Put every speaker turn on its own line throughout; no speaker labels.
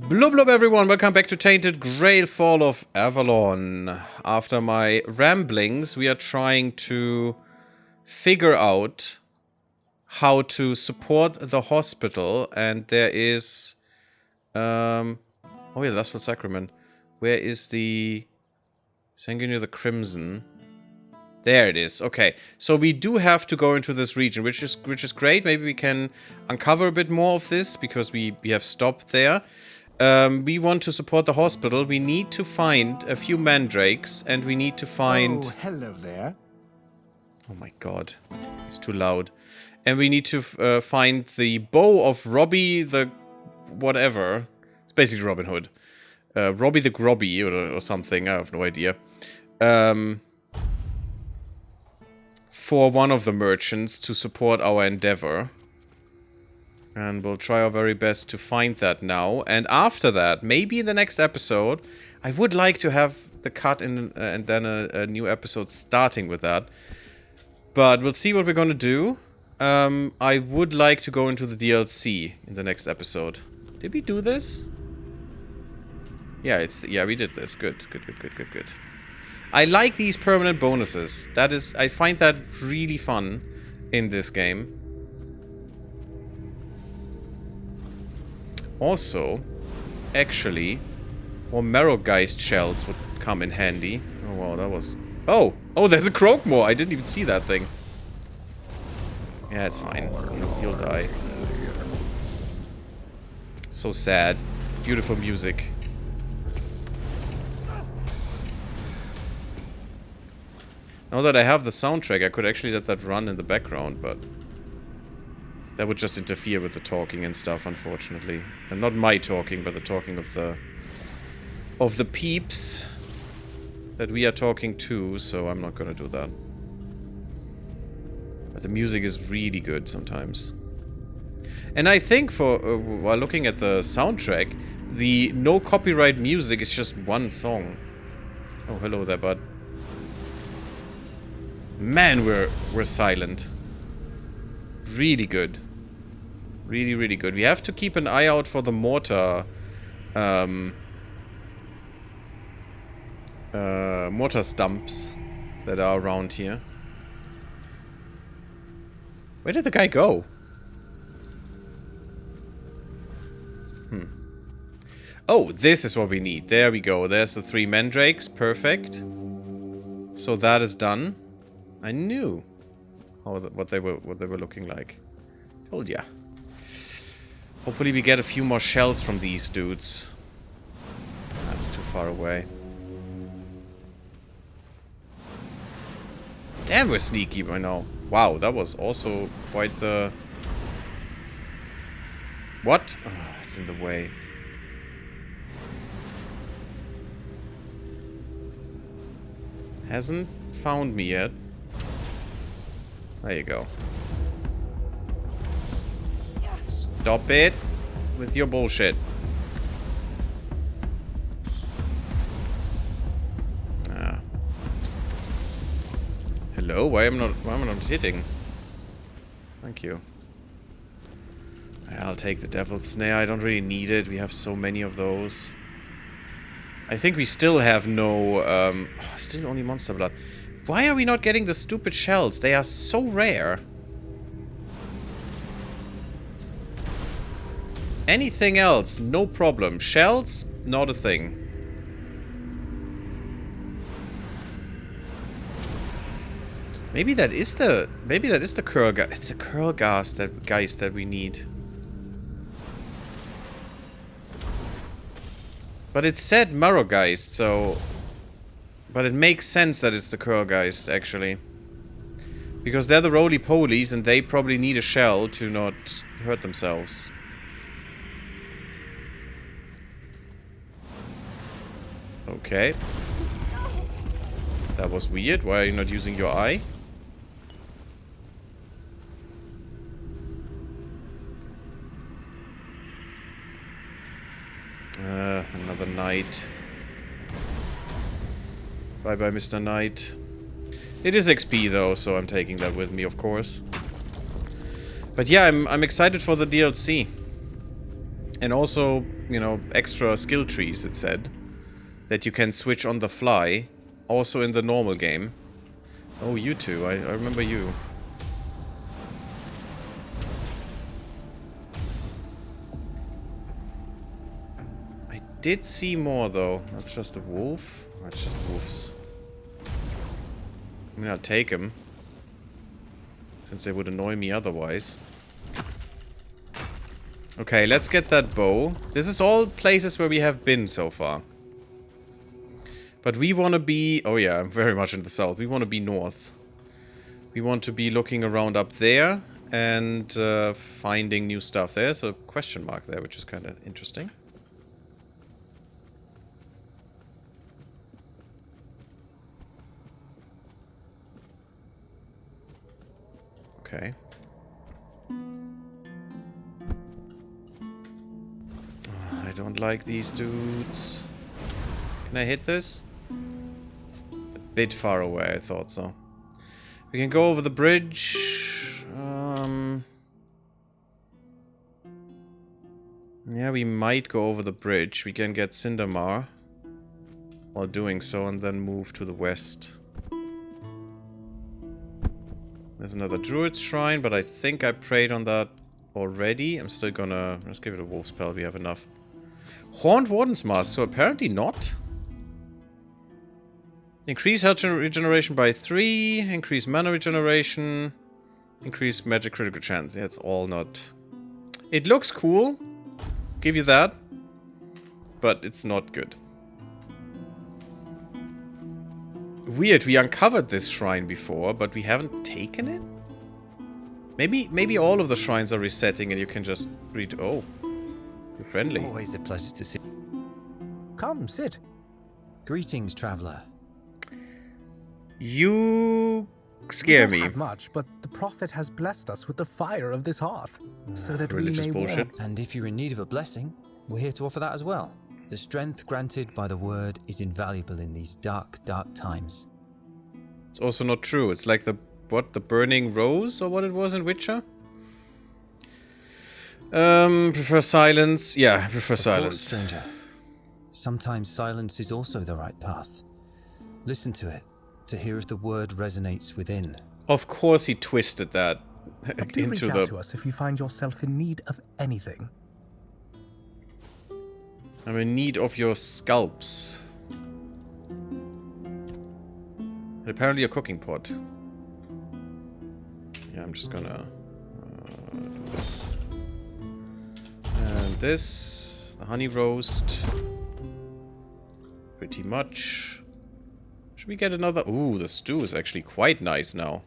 Blub blub everyone, welcome back to Tainted Grail Fall of Avalon. After my ramblings, we are trying to figure out how to support the hospital, and there is oh yeah, Lustful Sacrament. Where is the Sanguinary the Crimson? There it is. Okay, so we do have to go into this region, which is great. Maybe we can uncover a bit more of this because we have stopped there. We want to support the hospital. We need to find a few mandrakes, and we need to find...
Oh, hello there.
Oh my god, it's too loud. And we need to find the bow of Robbie the... whatever. It's basically Robin Hood. Robbie the Grobby or something. I have no idea. For one of the merchants to support our endeavor. And we'll try our very best to find that now. And after that, maybe in the next episode, I would like to have the cut in, and then a new episode starting with that. But we'll see what we're going to do. I would like to go into the DLC in the next episode. Did we do this? Yeah, yeah, we did this. Good. I like these permanent bonuses. That is, I find that really fun in this game. Also, actually, more Marrowgeist shells would come in handy. Oh wow, that was... Oh! Oh, there's a Croakmore! I didn't even see that thing. Yeah, it's fine. You'll die. So sad. Beautiful music. Now that I have the soundtrack, I could actually let that run in the background, but... that would just interfere with the talking and stuff, unfortunately. And not my talking, but the talking of the peeps that we are talking to, so I'm not gonna do that. But the music is really good sometimes. And I think for, while looking at the soundtrack, the no copyright music is just one song. Oh, hello there, bud. Man, we're silent. Really good. Really, really good. We have to keep an eye out for the mortar... mortar stumps that are around here. Where did the guy go? Oh, this is what we need. There we go. There's the 3 mandrakes. Perfect. So that is done. I knew what they were looking like. Told ya. Hopefully we get a few more shells from these dudes. That's too far away. Damn, we're sneaky by now. Wow, that was also quite the... What? Oh, it's in the way. Hasn't found me yet. There you go. Stop it with your bullshit. Ah. Hello? Why am I not hitting? Thank you. I'll take the Devil's Snare. I don't really need it. We have so many of those. I think we still have no... still only Monster Blood. Why are we not getting the stupid shells? They are so rare. Anything else, no problem. Shells, not a thing. Maybe that is the curl gas. It's the curl gas that we need. But it said Marrowgeist, so... But it makes sense that it's the Curlgeist, actually. Because they're the roly-polies, and they probably need a shell to not hurt themselves. Okay. That was weird. Why are you not using your eye? Another knight. Bye-bye, Mr. Knight. It is XP, though, so I'm taking that with me, of course. But yeah, I'm excited for the DLC. And also, you know, extra skill trees, it said. That you can switch on the fly. Also in the normal game. Oh, you two. I remember you. I did see more, though. That's just a wolf. That's just wolves. I mean, I'll take them. Since they would annoy me otherwise. Okay, let's get that bow. This is all places where we have been so far. But we want to be... Oh yeah, very much in the south. We want to be north. We want to be looking around up there and finding new stuff. There's a question mark there, which is kind of interesting. Okay. Oh, I don't like these dudes. Can I hit this? It's a bit far away, I thought so. We can go over the bridge. Yeah, we might go over the bridge. We can get Cindermar while doing so and then move to the west. There's another druid's shrine, but I think I prayed on that already. I'm still gonna... Let's give it a wolf spell. We have enough. Horned Warden's Mask. So apparently not. Increase health regeneration by 3. Increase mana regeneration. Increase magic critical chance. Yeah, it's all not... It looks cool. Give you that. But it's not good. Weird, we uncovered this shrine before, but we haven't taken it? Maybe all of the shrines are resetting and you can just read... Oh. You're friendly.
Always a pleasure to see.
Come, sit.
Greetings, traveler.
You scare me.
We don't have much, but the prophet has blessed us with the fire of this hearth, so that we may
bullshit.
walk.
And if you're in need of a blessing, we're here to offer that as well. The strength granted by the word is invaluable in these dark, dark times.
It's also not true. It's like the burning rose or what it was in Witcher? Prefer silence. Yeah, I prefer silence.
Of course, stranger. Sometimes silence is also the right path. Listen to it, to hear if the word resonates within.
Of course he twisted that
But do reach out to us if you find yourself in need of anything.
I'm in need of your scalps. And apparently a cooking pot. Yeah, I'm just gonna do this. And this. The honey roast. Pretty much. Should we get another... Ooh, the stew is actually quite nice now.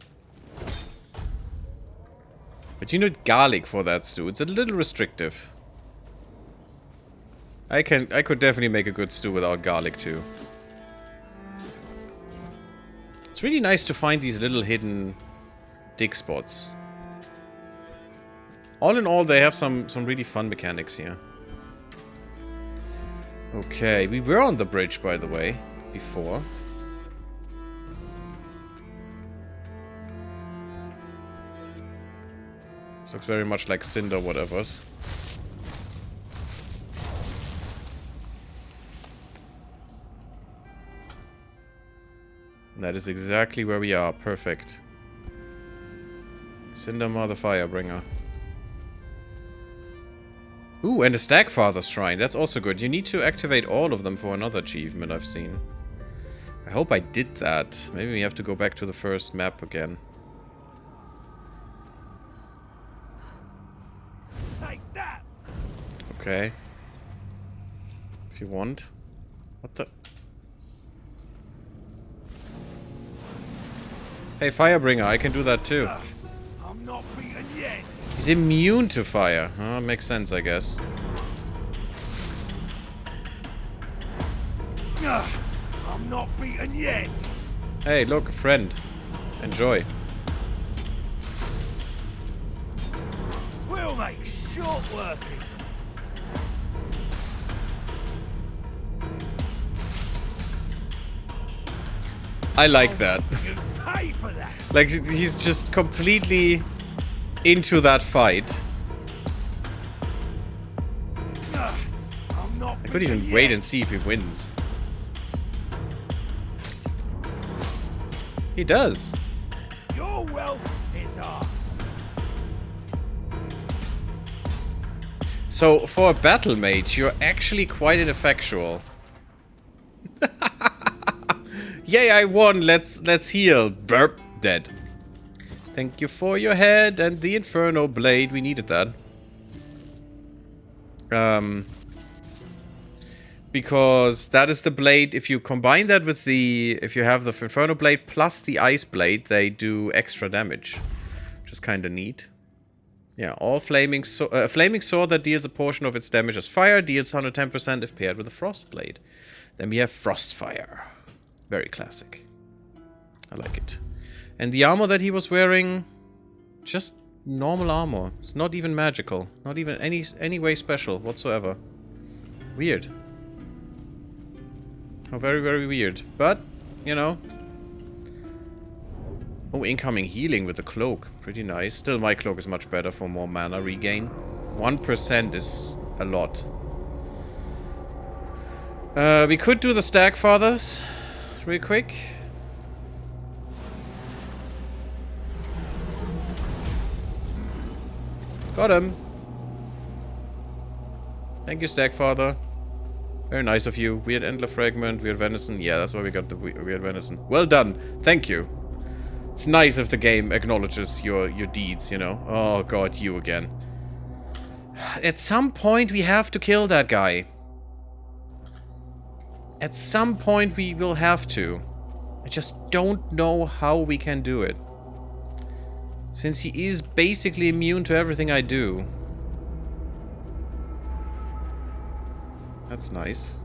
But you need garlic for that stew. It's a little restrictive. I could definitely make a good stew without garlic too. It's really nice to find these little hidden dig spots. All in all, they have some really fun mechanics here. Okay, we were on the bridge, by the way, before. This looks very much like Cinder whatever's. That is exactly where we are. Perfect. Cindermar the Firebringer. Ooh, and a Stagfather Shrine. That's also good. You need to activate all of them for another achievement I've seen. I hope I did that. Maybe we have to go back to the first map again.
Take that.
Okay. If you want. What the... Hey, Firebringer, I can do that too.
I'm not beaten yet.
He's immune to fire. Makes sense, I guess.
I'm not beaten yet.
Hey, look, a friend. Enjoy.
We'll make short working.
I like that.
You pay for that.
Like, he's just completely into that fight.
I'm not
I could even
beaten
wait
yet.
and see if he wins. He does.
Your wealth is ours.
So, for a battle mage, you're actually quite ineffectual. Yay, I won. Let's heal. Burp. Dead. Thank you for your head and the Inferno Blade. We needed that. Because that is the blade. If you combine that with the... If you have the Inferno Blade plus the Ice Blade, they do extra damage. Which is kind of neat. Yeah, all flaming sword that deals a portion of its damage as fire deals 110% if paired with a Frost Blade. Then we have Frostfire. Very classic. I like it. And the armor that he was wearing... Just normal armor. It's not even magical. Not even any way special whatsoever. Weird. Oh, very, very weird. But, you know. Oh, incoming healing with the cloak. Pretty nice. Still, my cloak is much better for more mana regain. 1% is a lot. We could do the Stag Fathers real quick. Got him. Thank you, Stagfather. Very nice of you. Weird Antler Fragment, Weird Venison. Yeah, that's why we got the Weird Venison. Well done. Thank you. It's nice if the game acknowledges your deeds, you know. Oh god, you again. At some point we have to kill that guy. At some point we will have to. I just don't know how we can do it. Since he is basically immune to everything I do. That's nice.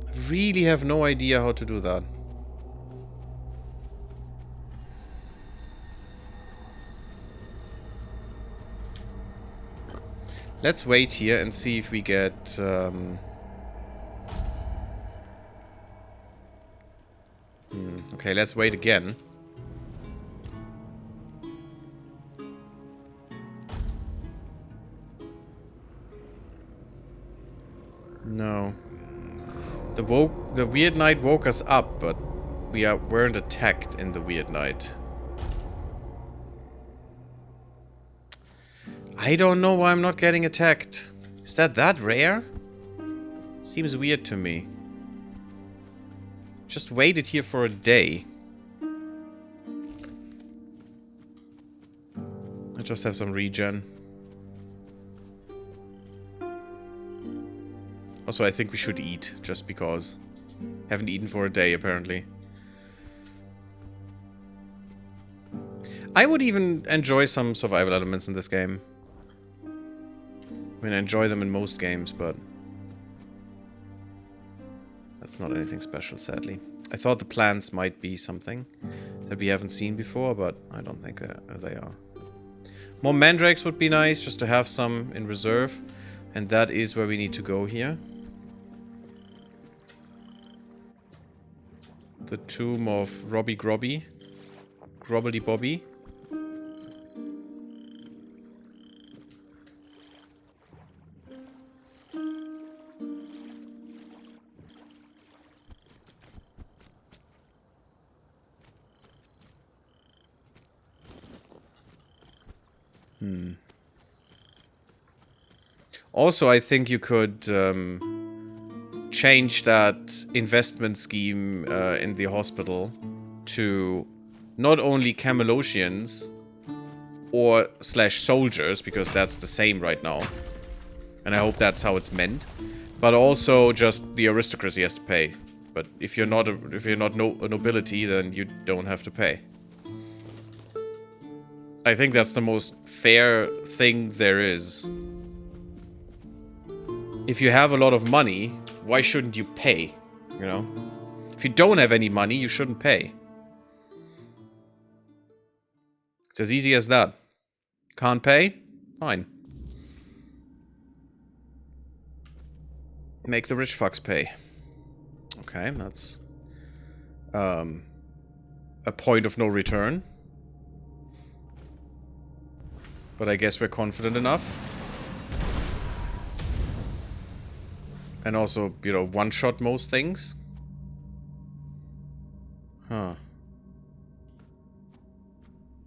I really have no idea how to do that. Let's wait here and see if we get... Okay, let's wait again. No. The Weird Knight woke us up, but we weren't attacked in the Weird Knight. I don't know why I'm not getting attacked. Is that rare? Seems weird to me. Just waited here for a day. I just have some regen. Also, I think we should eat, just because. Haven't eaten for a day, apparently. I would even enjoy some survival elements in this game. I mean, I enjoy them in most games, but... That's not anything special, sadly. I thought the plants might be something that we haven't seen before, but I don't think they are. More mandrakes would be nice, just to have some in reserve. And that is where we need to go here. The tomb of Robbie Grobby. Grobbly Bobby. Also, I think you could change that investment scheme in the hospital to not only Camelosians or / soldiers, because that's the same right now. And I hope that's how it's meant. But also just the aristocracy has to pay. But if you're not a nobility, then you don't have to pay. I think that's the most fair thing there is. If you have a lot of money, why shouldn't you pay? You know? If you don't have any money, you shouldn't pay. It's as easy as that. Can't pay? Fine. Make the rich fucks pay. Okay, that's a point of no return. But I guess we're confident enough. And also, you know, one-shot most things. Huh.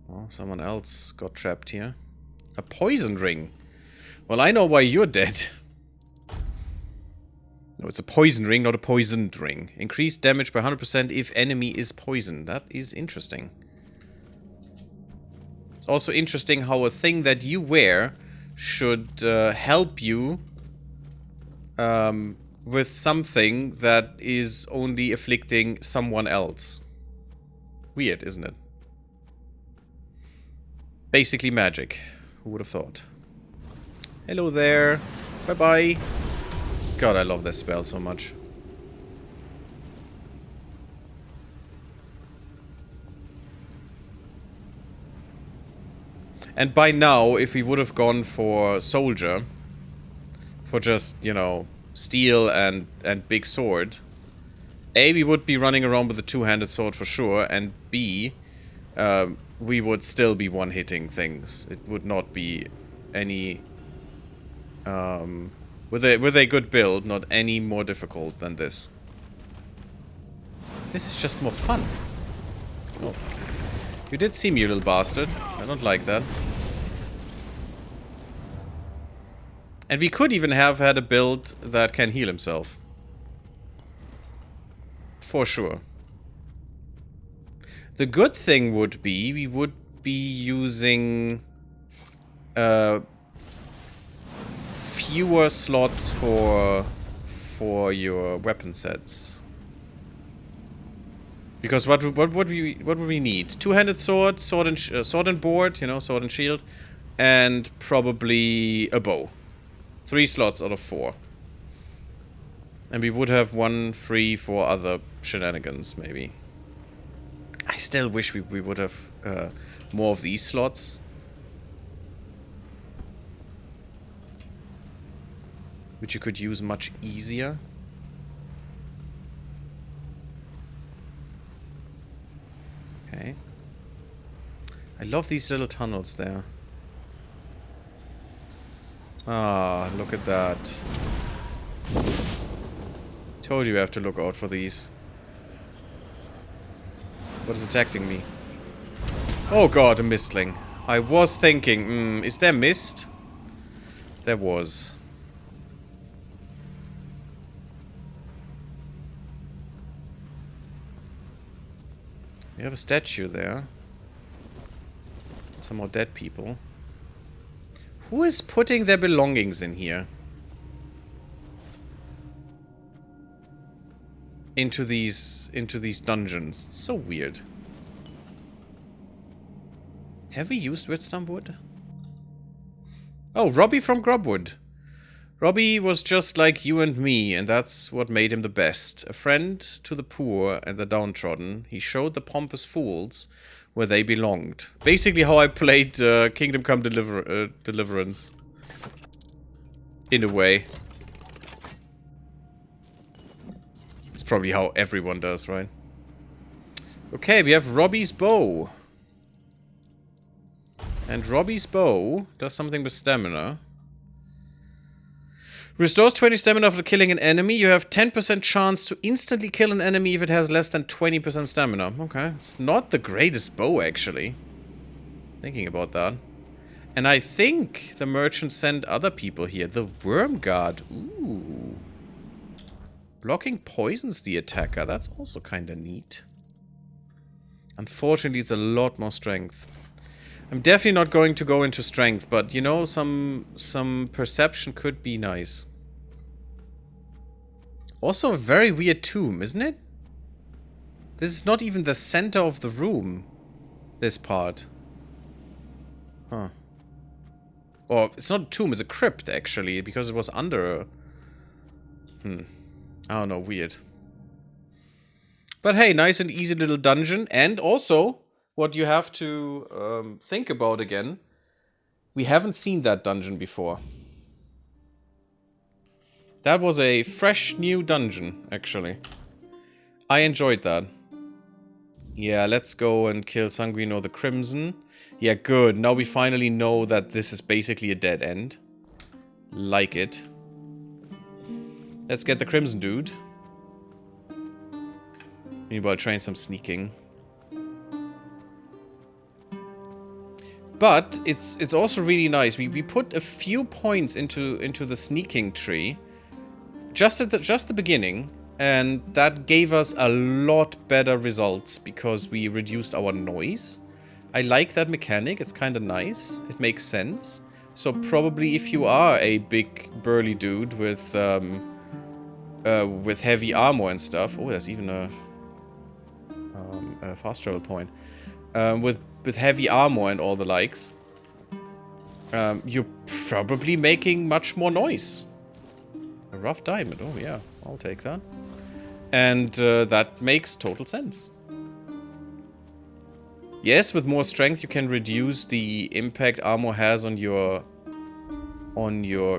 Well, someone else got trapped here. A poison ring. Well, I know why you're dead. No, it's a poison ring, not a poisoned ring. Increased damage by 100% if enemy is poisoned. That is interesting. It's also interesting how a thing that you wear should help you with something that is only afflicting someone else. Weird, isn't it? Basically magic. Who would have thought? Hello there. Bye-bye. God, I love this spell so much. And by now, if we would have gone for soldier, for just, you know, steel and big sword, A, we would be running around with a two-handed sword for sure, and B, we would still be one-hitting things. It would not be any, with a good build, not any more difficult than this. This is just more fun. Oh. You did see me, you little bastard. I don't like that. And we could even have had a build that can heal himself. For sure. The good thing would be, we would be using fewer slots for your weapon sets. Because what would we need? Two-handed sword, sword and board, you know, sword and shield, and probably a bow. 3 slots out of 4. And we would have 1 free for other shenanigans, maybe. I still wish we would have more of these slots. Which you could use much easier. Okay. I love these little tunnels there. Ah, look at that. Told you I have to look out for these. What is attacking me? Oh god, a mistling. I was thinking, is there mist? There was. We have a statue there. Some more dead people. Who is putting their belongings in here? Into these dungeons. It's so weird. Have we used Redstone wood? Oh, Robbie from Grubwood. Robbie was just like you and me, and that's what made him the best. A friend to the poor and the downtrodden. He showed the pompous fools where they belonged. Basically how I played Kingdom Come Deliverance. In a way. It's probably how everyone does, right? Okay, we have Robbie's bow. And Robbie's bow does something with stamina. Restores 20 stamina after killing an enemy. You have 10% chance to instantly kill an enemy if it has less than 20% stamina. Okay, it's not the greatest bow, actually. Thinking about that. And I think the merchant sent other people here. The Worm Guard. Ooh. Blocking poisons the attacker. That's also kind of neat. Unfortunately, it's a lot more strength. I'm definitely not going to go into strength, but you know, some perception could be nice. Also a very weird tomb, isn't it? This is not even the center of the room. This part. Huh. Or, it's not a tomb, it's a crypt, actually, because it was under a... I don't know, weird. But hey, nice and easy little dungeon. And also, what you have to think about again, we haven't seen that dungeon before. That was a fresh new dungeon, actually. I enjoyed that. Yeah, let's go and kill Sanguino the Crimson. Yeah, good. Now we finally know that this is basically a dead end. Like it. Let's get the Crimson dude. Meanwhile, train some sneaking. But it's also really nice. We put a few points into the sneaking tree. Just at the beginning. And that gave us a lot better results because we reduced our noise. I like that mechanic. It's kind of nice. It makes sense. So probably if you are a big burly dude with heavy armor and stuff. Oh, there's even a fast travel point. With heavy armor and all the likes, you're probably making much more noise. A rough diamond. Oh yeah, I'll take that. And that makes total sense. Yes, with more strength you can reduce the impact armor has on your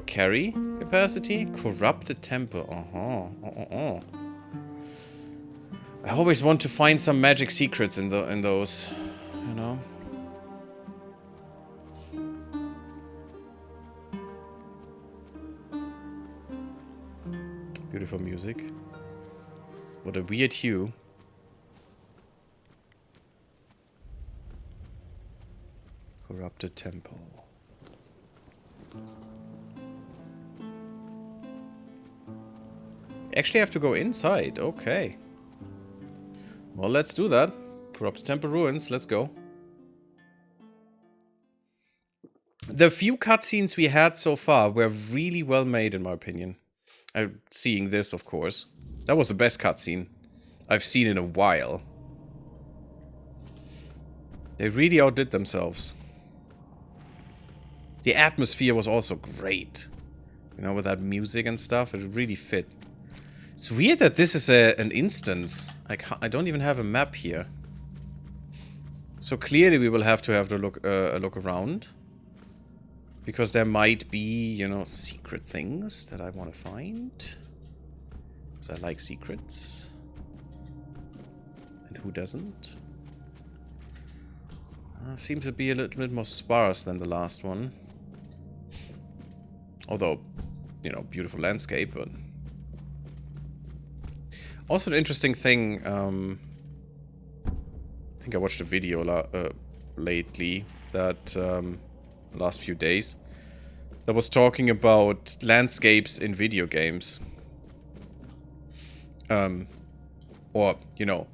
carry capacity. Corrupted temple. I always want to find some magic secrets in those, you know. Beautiful music. What a weird hue. Corrupted temple. Actually have to go inside. Okay. Well, let's do that. Corrupted temple ruins. Let's go. The few cutscenes we had so far were really well made, in my opinion. Seeing this, of course. That was the best cutscene I've seen in a while. They really outdid themselves. The atmosphere was also great. You know, with that music and stuff, it really fit. It's weird that this is an instance. I don't even have a map here. So clearly we will have to a look around. Because there might be, you know, secret things that I want to find. Because I like secrets. And who doesn't? Seems to be a little bit more sparse than the last one. Although, you know, beautiful landscape, but... Also an interesting thing, I think I watched a video lately that, last few days, that was talking about landscapes in video games. Or, you know,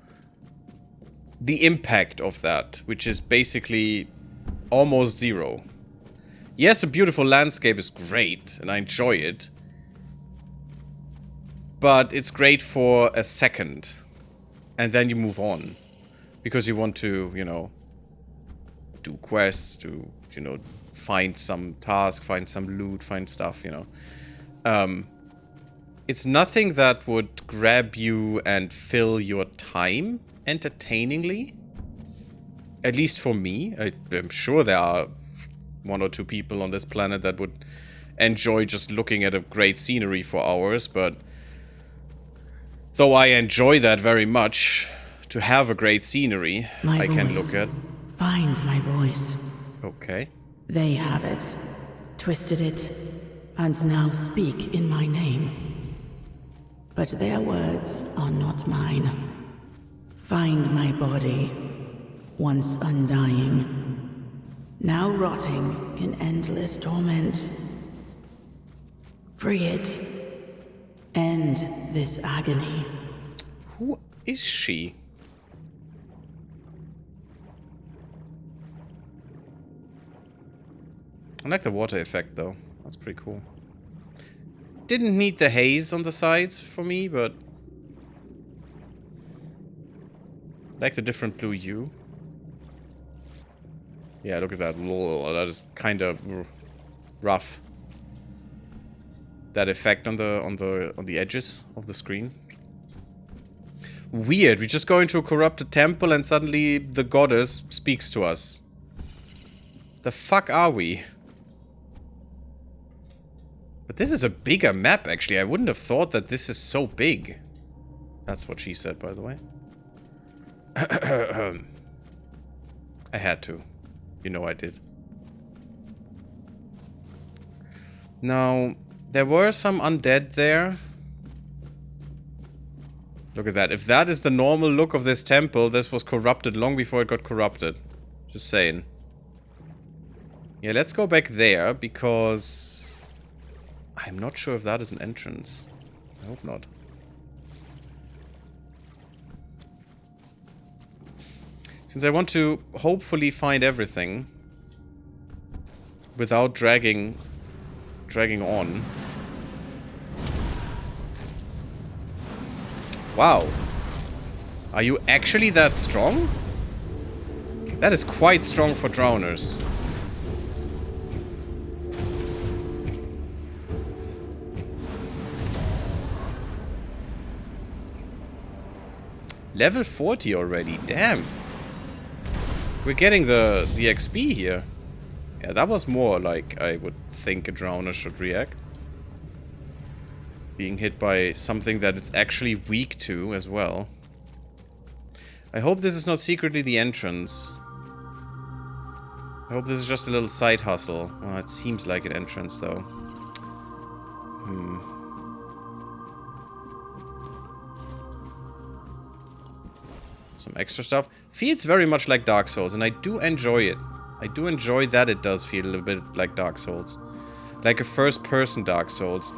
the impact of that, which is basically almost zero. Yes, a beautiful landscape is great, and I enjoy it. But it's great for a second. And then you move on. Because you want to, you know, do quests, to, you know, find some task, find some loot, find stuff, you know. It's nothing that would grab you and fill your time entertainingly. At least for me. I'm sure there are one or two people on this planet that would enjoy just looking at a great scenery for hours, but though I enjoy that very much, to have a great scenery I can look at.
Find my voice.
Okay.
They have it, twisted it, and now speak in my name. But their words are not mine. Find my body, once undying, now rotting in endless torment. Free it. End this agony.
Who is she? I like the water effect, though. That's pretty cool. Didn't need the haze on the sides for me, but... I like the different blue hue. Yeah, look at that. That is kind of rough. That effect on the edges of the screen. Weird. We just go into a corrupted temple and suddenly the goddess speaks to us. The fuck are we? But this is a bigger map, actually. I wouldn't have thought that this is so big. That's what she said, by the way. I had to. You know I did. Now, there were some undead there. Look at that. If that is the normal look of this temple, this was corrupted long before it got corrupted. Just saying. Yeah, let's go back there, because I'm not sure if that is an entrance. I hope not. Since I want to hopefully find everything without dragging on. Wow. Are you actually that strong? That is quite strong for drowners. Level 40 already, damn. We're getting the XP here. Yeah, that was more like I would think a drowner should react. Being hit by something that it's actually weak to as well. I hope this is not secretly the entrance. I hope this is just a little side hustle. Well, it seems like an entrance though. Some extra stuff. Feels very much like Dark Souls, and I do enjoy it. I do enjoy that it does feel a little bit like Dark Souls. Like a first-person Dark Souls.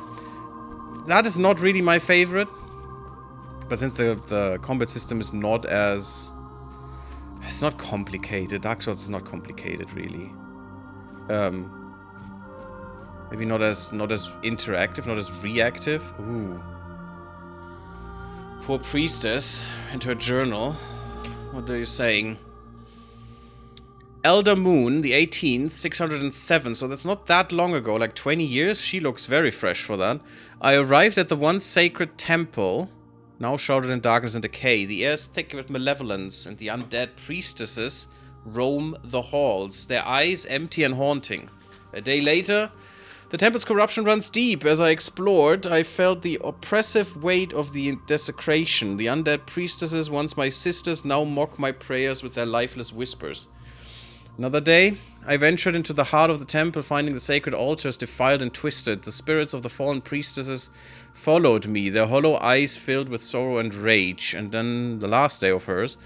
That is not really my favorite. But since the combat system is not as... It's not complicated. Dark Souls is not complicated, really. Maybe not as interactive, not as reactive. Ooh. Poor priestess and her journal. What are you saying? Elder Moon, the 18th, 607, so that's not that long ago, like 20 years. She looks very fresh for that. I arrived at the once sacred temple, now shrouded in darkness and decay. The air is thick with malevolence, and the undead priestesses roam the halls, their eyes empty and haunting. A day later, the temple's corruption runs deep. As I explored, I felt the oppressive weight of the desecration. The undead priestesses, once my sisters, now mock my prayers with their lifeless whispers. Another day, I ventured into the heart of the temple, finding the sacred altars defiled and twisted. The spirits of the fallen priestesses followed me, their hollow eyes filled with sorrow and rage. And then the last day of hers,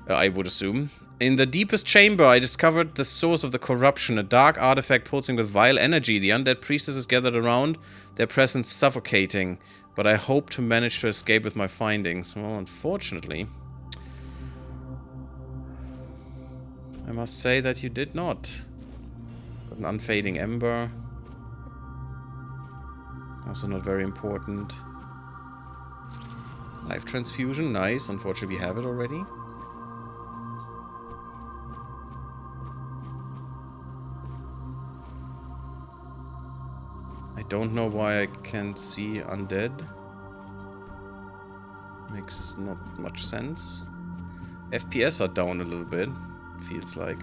I would assume. In the deepest chamber, I discovered the source of the corruption, a dark artifact pulsing with vile energy. The undead priestesses gathered around, their presence suffocating. But I hope to manage to escape with my findings. Well, unfortunately, I must say that you did not. Got an unfading ember. Also not very important. Life transfusion, nice. Unfortunately, we have it already. I don't know why I can't see undead. Makes not much sense. FPS are down a little bit. Feels like.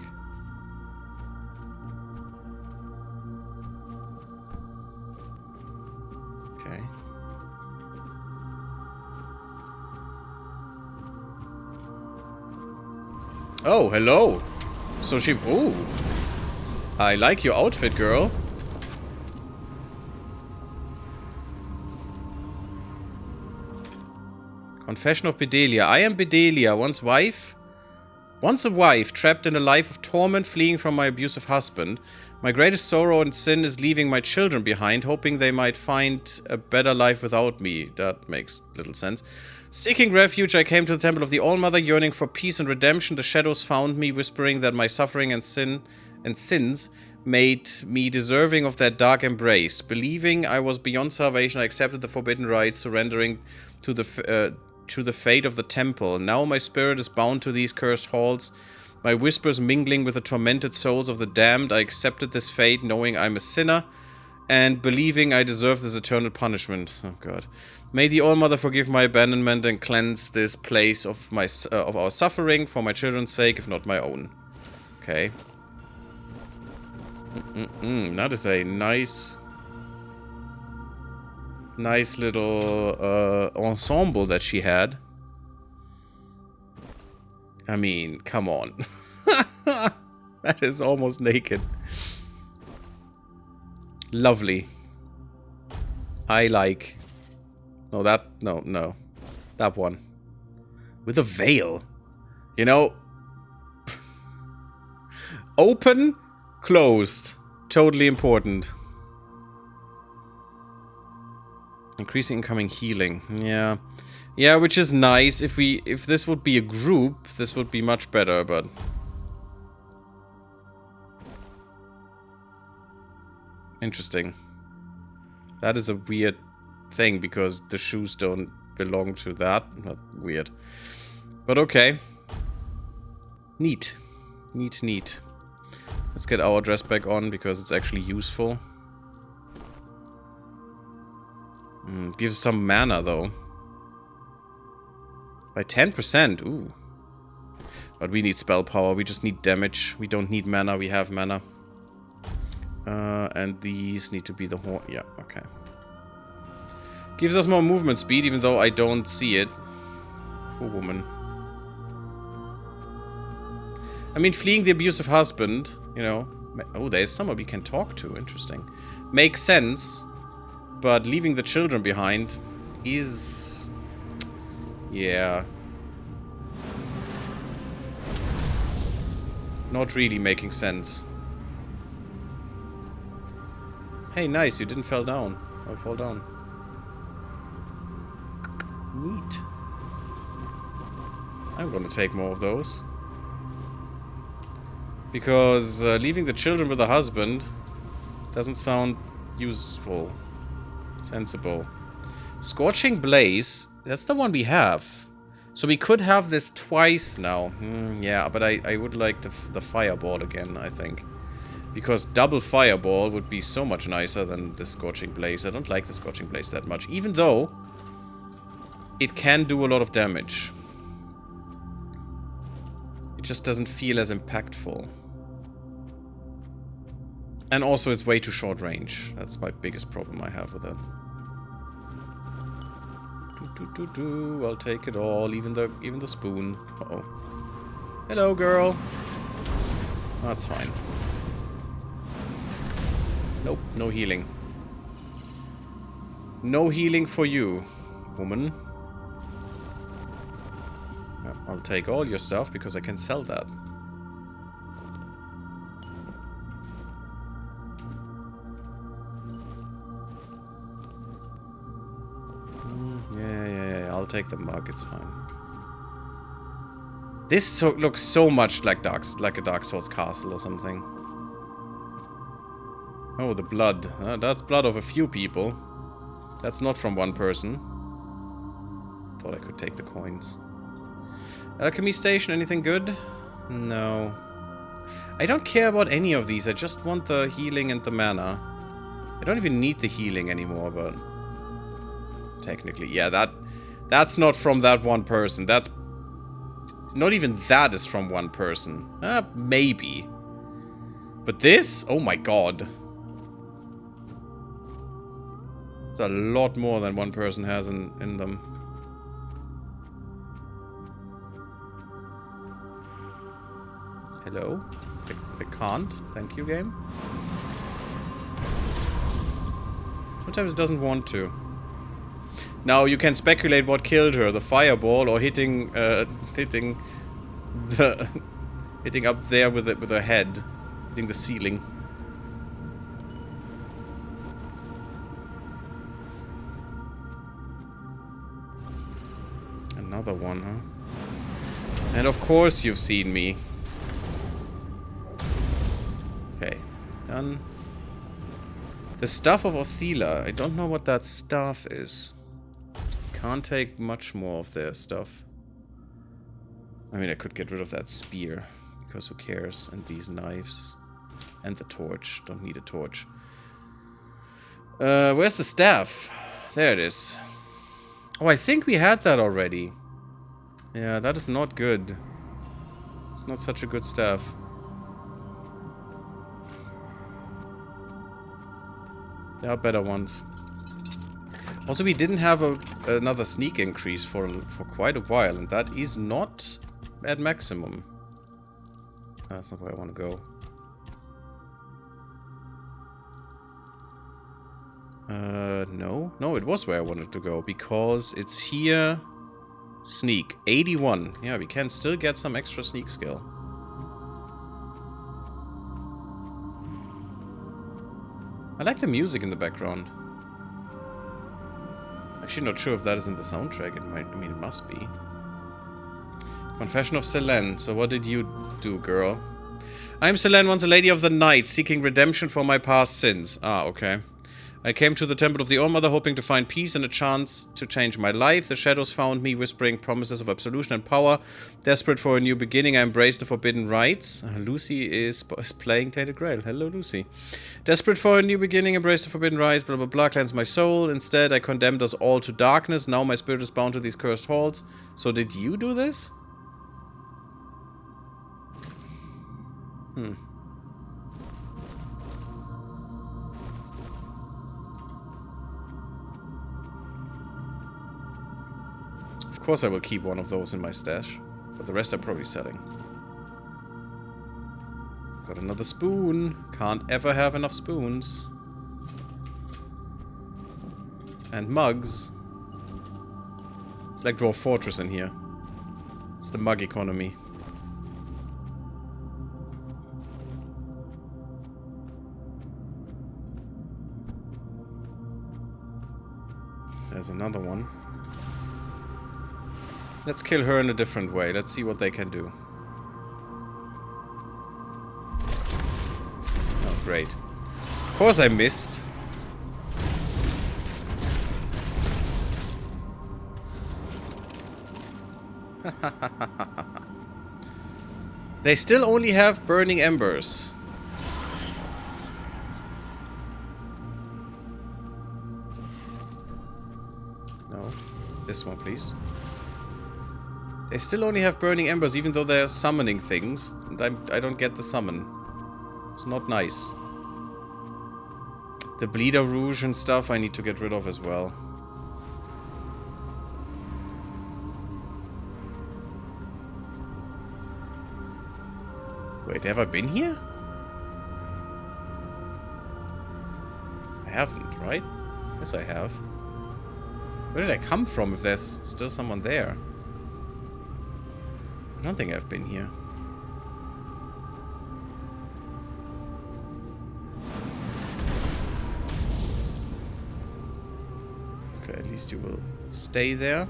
Okay. Oh, hello. So she... Ooh. I like your outfit, girl. Confession of Bedelia. I am Bedelia, once a wife, trapped in a life of torment, fleeing from my abusive husband. My greatest sorrow and sin is leaving my children behind, hoping they might find a better life without me. That makes little sense. Seeking refuge, I came to the Temple of the All-Mother, yearning for peace and redemption. The shadows found me, whispering that my suffering and sins made me deserving of that dark embrace. Believing I was beyond salvation, I accepted the forbidden rite, surrendering to the fate of the temple. Now my spirit is bound to these cursed halls, my whispers mingling with the tormented souls of the damned. I accepted this fate, knowing I'm a sinner, and believing I deserve this eternal punishment. Oh god. May the All-Mother forgive my abandonment and cleanse this place of our suffering, for my children's sake, if not my own. Okay. That is a nice little ensemble that she had. I mean, come on. That is almost naked. Lovely. I like... No, that... No. That one. With a veil. You know... Open, closed. Totally important. Increasing incoming healing. Yeah. Yeah, which is nice. If this would be a group, this would be much better, but... Interesting. That is a weird thing, because the shoes don't belong to that. Not weird. But okay. Neat. Neat. Let's get our dress back on, because it's actually useful. Gives some mana, though. By 10%, ooh. But we need spell power, we just need damage. We don't need mana, we have mana. And these need to be the horn. Yeah, okay. Gives us more movement speed, even though I don't see it. Poor woman. I mean, fleeing the abusive husband, you know. Oh, there's someone we can talk to. Interesting. Makes sense. But leaving the children behind is... Yeah. Not really making sense. Hey, nice, you didn't fall down. Or fall down. Neat. I'm gonna take more of those. Because leaving the children with the husband doesn't sound useful. Sensible. Scorching Blaze. That's the one we have. So we could have this twice now. Yeah, but I would like the Fireball again, I think. Because double Fireball would be so much nicer than the Scorching Blaze. I don't like the Scorching Blaze that much. Even though it can do a lot of damage. It just doesn't feel as impactful. And also it's way too short range. That's my biggest problem I have with it. I'll take it all, even the spoon. Uh-oh. Hello, girl. That's fine. Nope, no healing. No healing for you, woman. Yeah, I'll take all your stuff because I can sell that. Yeah, I'll take the mug, it's fine. This looks so much like a Dark Souls castle or something. Oh, the blood. That's blood of a few people. That's not from one person. Thought I could take the coins. Alchemy station, anything good? No. I don't care about any of these, I just want the healing and the mana. I don't even need the healing anymore, but... Technically, yeah, that's not from that one person. That's... Not even that is from one person. Maybe. But this? Oh my god. It's a lot more than one person has in them. Hello? I can't. Thank you, game. Sometimes it doesn't want to. Now you can speculate what killed her, the fireball or hitting hitting up there with her head, hitting the ceiling. Another one, huh? And of course you've seen me. Okay, done. The Staff of Othila. I don't know what that staff is. Can't take much more of their stuff. I mean, I could get rid of that spear, because who cares? And these knives. And the torch. Don't need a torch. Where's the staff? There it is. Oh, I think we had that already. Yeah, that is not good. It's not such a good staff. There are better ones. Also, we didn't have another sneak increase for quite a while, and that is not at maximum. That's not where I want to go. No. No, it was where I wanted to go, because it's here. Sneak. 81. Yeah, we can still get some extra sneak skill. I like the music in the background. Actually not sure if that is in the soundtrack. It might, I mean, it must be. Confession of Selene. So what did you do, girl? I am Selene, once a lady of the night, seeking redemption for my past sins. Ah, okay. I came to the Temple of the All-Mother hoping to find peace and a chance to change my life. The shadows found me, whispering promises of absolution and power. Desperate for a new beginning, I embraced the forbidden rites. Lucy is playing Tainted Grail. Hello, Lucy. Desperate for a new beginning, embraced the forbidden rites, blah blah blah, cleanse my soul. Instead, I condemned us all to darkness. Now my spirit is bound to these cursed halls. So did you do this? Of course I will keep one of those in my stash, but the rest I'm probably selling. Got another spoon. Can't ever have enough spoons. And mugs. It's like Dwarf Fortress in here. It's the mug economy. There's another one. Let's kill her in a different way. Let's see what they can do. Oh, great. Of course I missed. They still only have burning embers. No. This one, please. They still only have burning embers, even though they're summoning things. And I don't get the summon. It's not nice. The Bleeder Rouge and stuff I need to get rid of as well. Wait, have I been here? I haven't, right? Yes, I have. Where did I come from if there's still someone there? I don't think I've been here. Okay, at least you will stay there.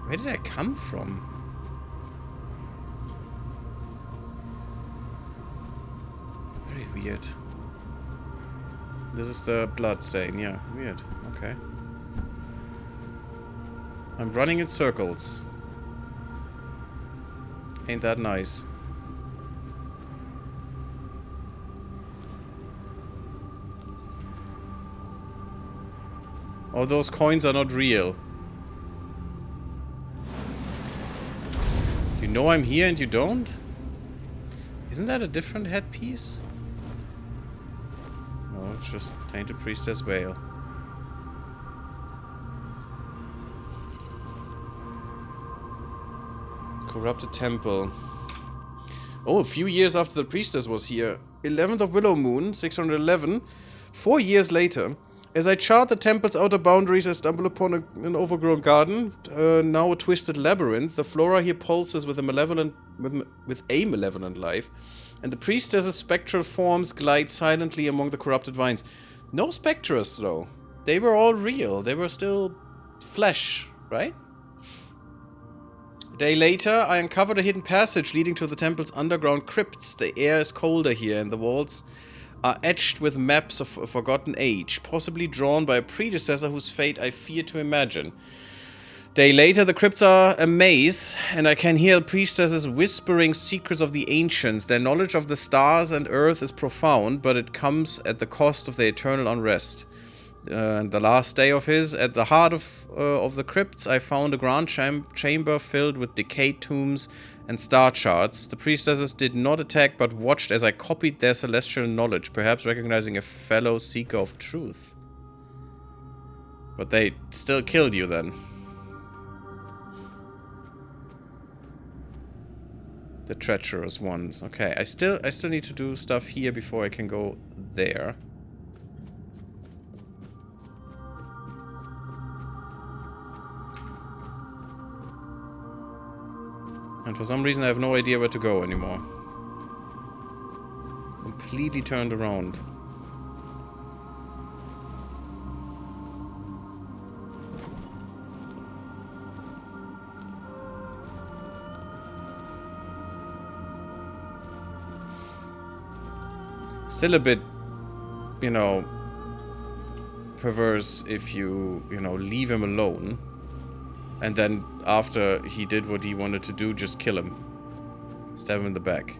Where did I come from? Weird. This is the blood stain, yeah. Weird. Okay. I'm running in circles. Ain't that nice? Oh, those coins are not real. You know I'm here and you don't? Isn't that a different headpiece? It's just Tainted Priestess Veil. Corrupted Temple. Oh, a few years after the Priestess was here. 11th of Willow Moon, 611. 4 years later. As I chart the temple's outer boundaries, I stumble upon an overgrown garden. Now a twisted labyrinth. The flora here pulses with a malevolent life. And the priestess's spectral forms glide silently among the corrupted vines. No spectres, though. They were all real. They were still flesh, right? A day later, I uncovered a hidden passage leading to the temple's underground crypts. The air is colder here, and the walls are etched with maps of a forgotten age, possibly drawn by a predecessor whose fate I fear to imagine. Day later, the crypts are a maze, and I can hear priestesses whispering secrets of the ancients. Their knowledge of the stars and earth is profound, but it comes at the cost of their eternal unrest. And the last day of his, at the heart of the crypts, I found a grand chamber filled with decayed tombs and star charts. The priestesses did not attack, but watched as I copied their celestial knowledge, perhaps recognizing a fellow seeker of truth. But they still killed you then. The treacherous ones. Okay, I still need to do stuff here before I can go there. And for some reason I have no idea where to go anymore. Completely turned around. Still a bit, you know, perverse if you leave him alone. And then after he did what he wanted to do, just kill him. Stab him in the back.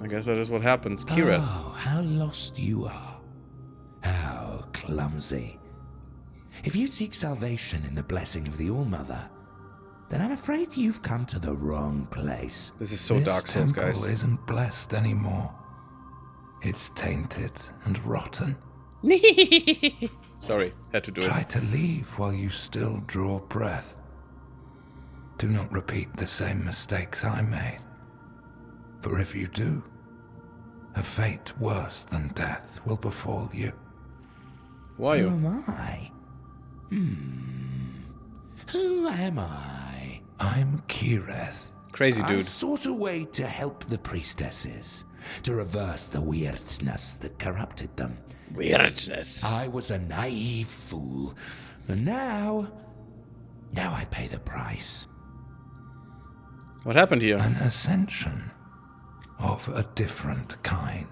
I guess that is what happens. Kireth.
Oh, how lost you are. How clumsy. If you seek salvation in the blessing of the All-Mother, then I'm afraid you've come to the wrong place.
This is so Dark Souls, guys.
This temple isn't blessed anymore. It's tainted and rotten.
Sorry, had to do it.
Try to leave while you still draw breath. Do not repeat the same mistakes I made. For if you do, a fate worse than death will befall you.
Who are you?
Who am I? Who am I?
I'm Kireth.
Crazy
I
dude.
sought a way to help the priestesses, to reverse the weirdness that corrupted them.
Weirdness.
I was a naive fool, and now I pay the price.
What happened here?
An ascension of a different kind.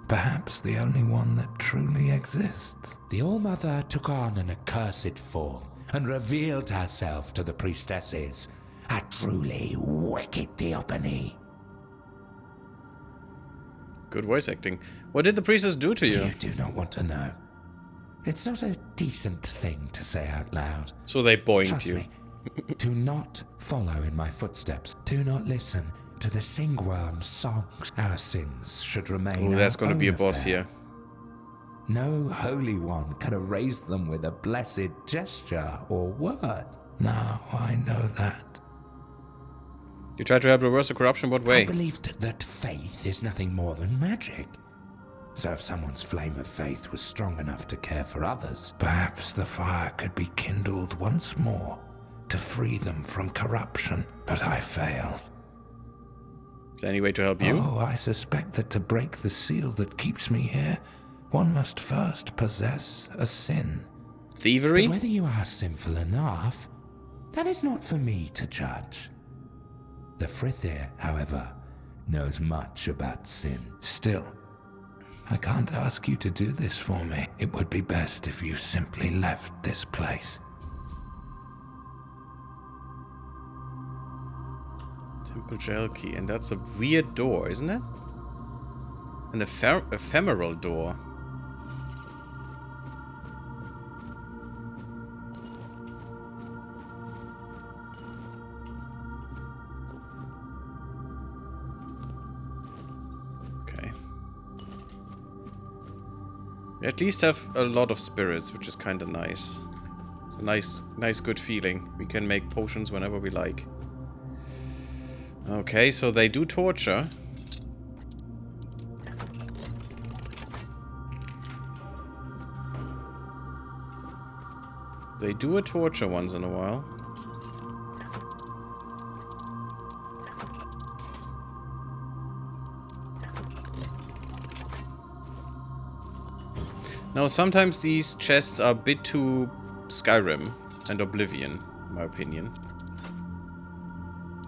Perhaps the only one that truly exists.
The All-Mother took on an accursed form and revealed herself to the priestesses. A truly wicked theophany.
Good voice acting. What did the priestess do to you?
You do not want to know. It's not a decent thing to say out loud.
So they boinked
Trust
you.
me. Do not follow in my footsteps. Do not listen to the singworm's songs. Our sins should remain.
Oh, that's
going to
be a boss here.
No holy one can erase them with a blessed gesture or word.
Now I know that.
You tried to help reverse the corruption, what
I
way?
believed that faith is nothing more than magic. So if someone's flame of faith was strong enough to care for others,
Perhaps the fire could be kindled once more to free them from corruption, but I failed.
Is there any way to help you?
Oh, I suspect that to break the seal that keeps me here, one must first possess a sin.
Thievery?
but whether you are sinful enough, that is not for me to judge. The Frithir, however, knows much about sin.
Still, I can't ask you to do this for me. It would be best if you simply left this place.
Temple jail key, and that's a weird door, isn't it? An ephemeral door. Okay. We at least have a lot of spirits, which is kind of nice. It's a nice good feeling. We can make potions whenever we like. Okay, so they do torture. They do a torture once in a while. Now, sometimes these chests are a bit too Skyrim and Oblivion, in my opinion.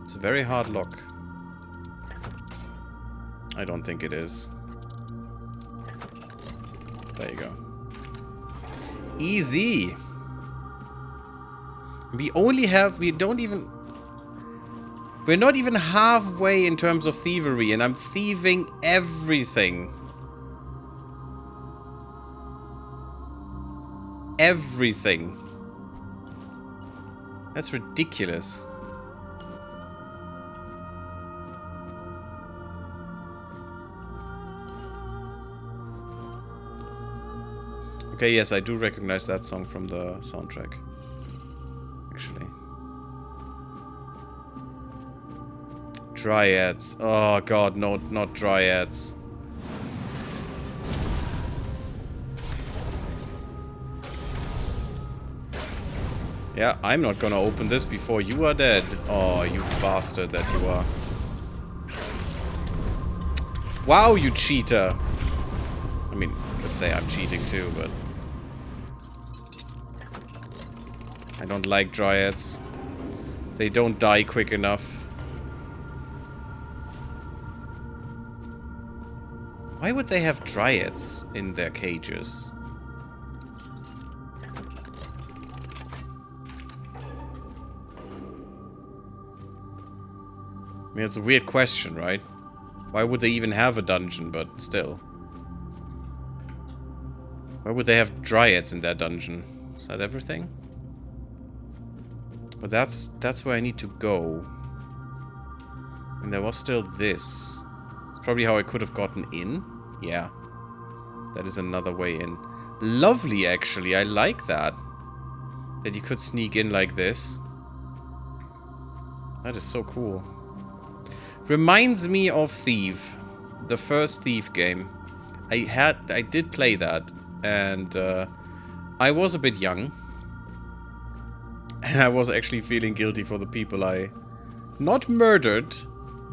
It's a very hard lock. I don't think it is. There you go. Easy. We're not even halfway in terms of thievery, and I'm thieving everything. Everything. That's ridiculous. Okay, yes, I do recognize that song from the soundtrack. Actually. Dryads. Oh god, no, not dryads. Yeah, I'm not gonna open this before you are dead. Oh, you bastard that you are. Wow, you cheater. I mean, let's say I'm cheating too, but... I don't like dryads. They don't die quick enough. Why would they have dryads in their cages? I mean, it's a weird question, right? Why would they even have a dungeon, but still. Why would they have dryads in their dungeon? Is that everything? But that's where I need to go. And there was still this. It's probably how I could have gotten in. Yeah. That is another way in. Lovely, actually. I like that. That you could sneak in like this. That is so cool. Reminds me of Thief. The first Thief game. I did play that. And I was a bit young. And I was actually feeling guilty for the people I not murdered,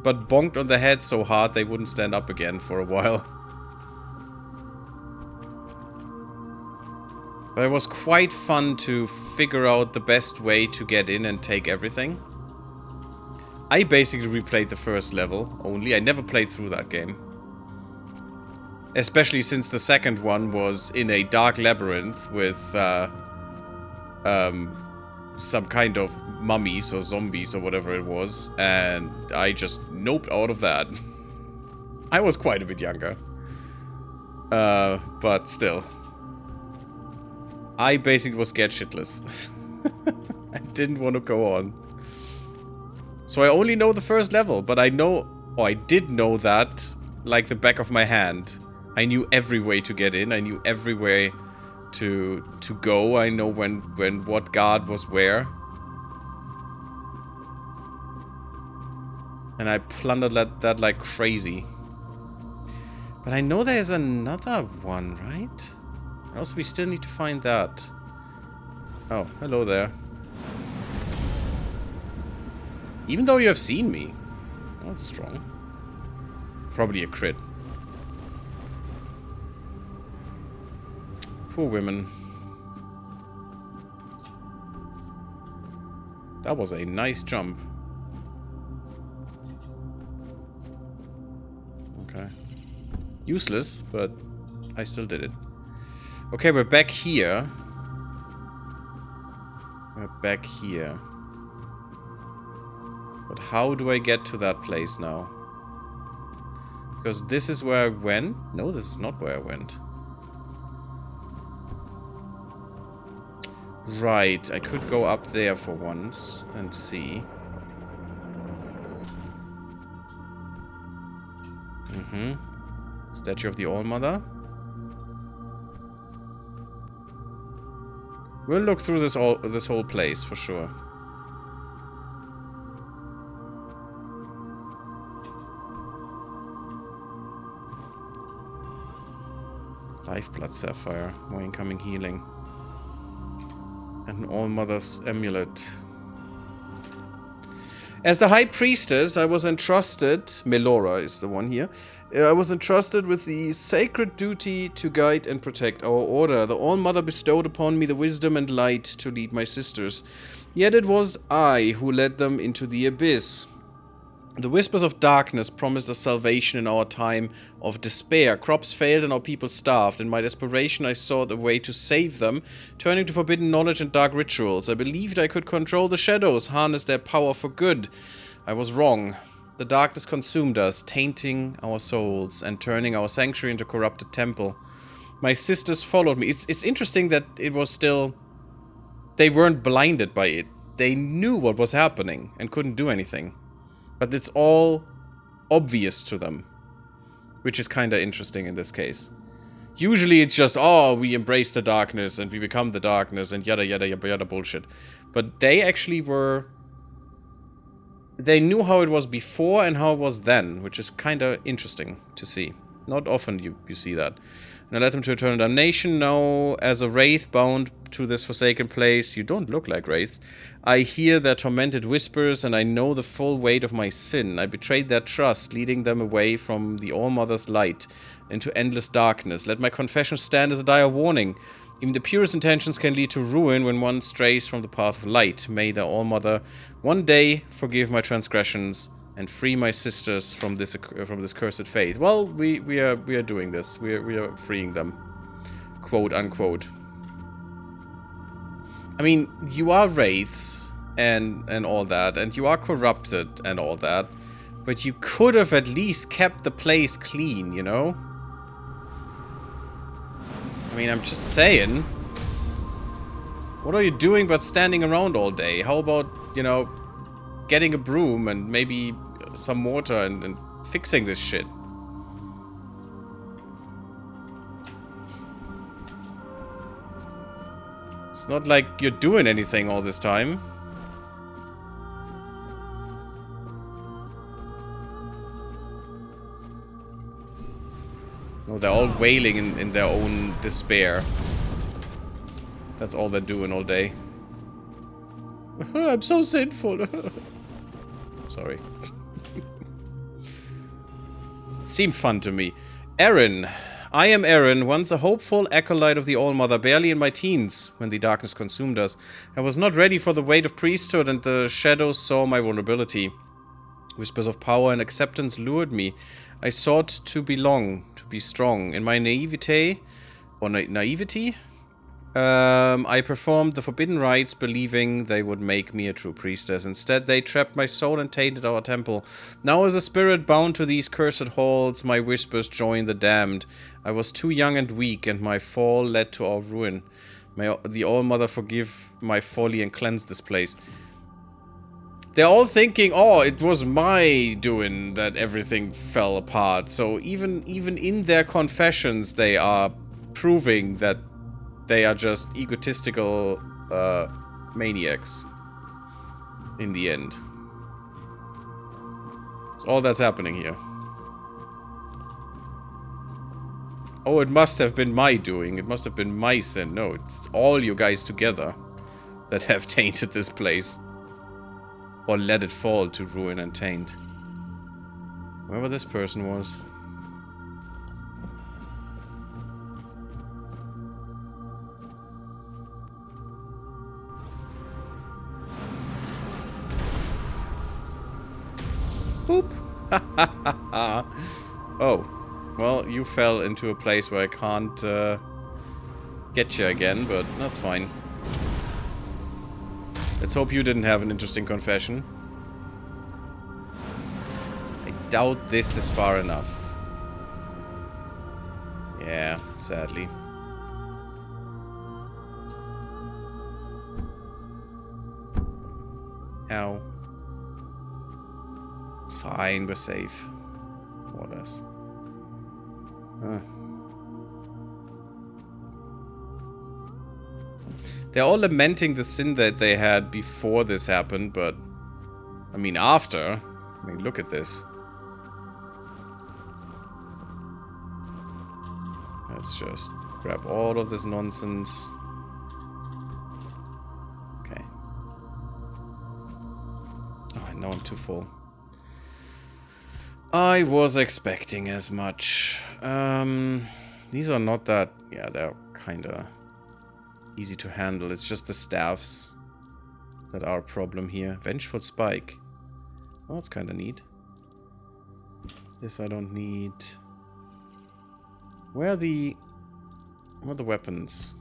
but bonked on the head so hard they wouldn't stand up again for a while. But it was quite fun to figure out the best way to get in and take everything. I basically replayed the first level only. I never played through that game. Especially since the second one was in a dark labyrinth with some kind of mummies or zombies or whatever it was. And I just noped out of that. I was quite a bit younger. But still. I basically was scared shitless. I didn't want to go on. So I only know the first level, but I know... Oh, I did know that like the back of my hand. I knew every way to get in. I knew every way to go. I know when what guard was where. And I plundered that like crazy. But I know there's another one, right? Also, we still need to find that. Oh, hello there. Even though you have seen me. That's strong. Probably a crit. Poor women. That was a nice jump. Okay. Useless, but I still did it. Okay, we're back here. We're back here. But how do I get to that place now? Because this is where I went. No, this is not where I went. Right, I could go up there for once and see. Statue of the All-Mother. We'll look through this whole place for sure. Lifeblood Sapphire. More incoming healing. And an All-Mother's amulet. As the High Priestess, I was entrusted... Melora is the one here. I was entrusted with the sacred duty to guide and protect our order. The All-Mother bestowed upon me the wisdom and light to lead my sisters. Yet it was I who led them into the abyss. The whispers of darkness promised us salvation in our time of despair. Crops failed and our people starved. In my desperation, I sought a way to save them, turning to forbidden knowledge and dark rituals. I believed I could control the shadows, harness their power for good. I was wrong. The darkness consumed us, tainting our souls and turning our sanctuary into a corrupted temple. My sisters followed me. It's interesting that it was still... They weren't blinded by it. They knew what was happening and couldn't do anything. But it's all obvious to them. Which is kinda interesting in this case. Usually it's just, oh, we embrace the darkness and we become the darkness and yada yada yada yada bullshit. But they actually were... They knew how it was before and how it was then, which is kind of interesting to see. Not often you see that. And I led them to eternal damnation. Now, as a wraith bound to this forsaken place, you don't look like wraiths. I hear their tormented whispers, and I know the full weight of my sin. I betrayed their trust, leading them away from the All-Mother's light into endless darkness. Let my confession stand as a dire warning. Even the purest intentions can lead to ruin when one strays from the path of light. May the All-Mother one day forgive my transgressions and free my sisters from this cursed faith. Well, we are doing this. We are freeing them, quote unquote. I mean, you are wraiths and all that, and you are corrupted and all that, but you could have at least kept the place clean, you know? I mean, I'm just saying. What are you doing but standing around all day? How about, you know, getting a broom and maybe some mortar and fixing this shit? It's not like you're doing anything all this time. No, they're all wailing in their own despair. That's all they're doing all day. I'm so sinful. Sorry. Seemed fun to me. Aaron. I am Aaron, once a hopeful acolyte of the All-Mother, barely in my teens, when the darkness consumed us. I was not ready for the weight of priesthood, and the shadows saw my vulnerability. Whispers of power and acceptance lured me. I sought to belong, to be strong. In my naivete, or naivety, I performed the forbidden rites, believing they would make me a true priestess. Instead, they trapped my soul and tainted our temple. Now, as a spirit bound to these cursed halls, my whispers join the damned. I was too young and weak, and my fall led to our ruin. May the All-Mother forgive my folly and cleanse this place. They're all thinking, oh, it was my doing that everything fell apart. So even in their confessions, they are proving that they are just egotistical maniacs in the end. That's all that's happening here. Oh, it must have been my doing. It must have been my sin. No, it's all you guys together that have tainted this place. Or let it fall to ruin and taint. Whoever this person was. Boop. Oh. Well, you fell into a place where I can't get you again, but that's fine. Let's hope you didn't have an interesting confession. I doubt this is far enough. Yeah, sadly. Ow. It's fine, we're safe. More or less. They're all lamenting the sin that they had before this happened, but... I mean, after. I mean, look at this. Let's just grab all of this nonsense. Okay. Oh, I know I'm too full. I was expecting as much. These are not that... Yeah, they're kinda easy to handle. It's just the staffs that are a problem here. Vengeful Spike. Oh, that's kinda neat. This I don't need. Where are the weapons?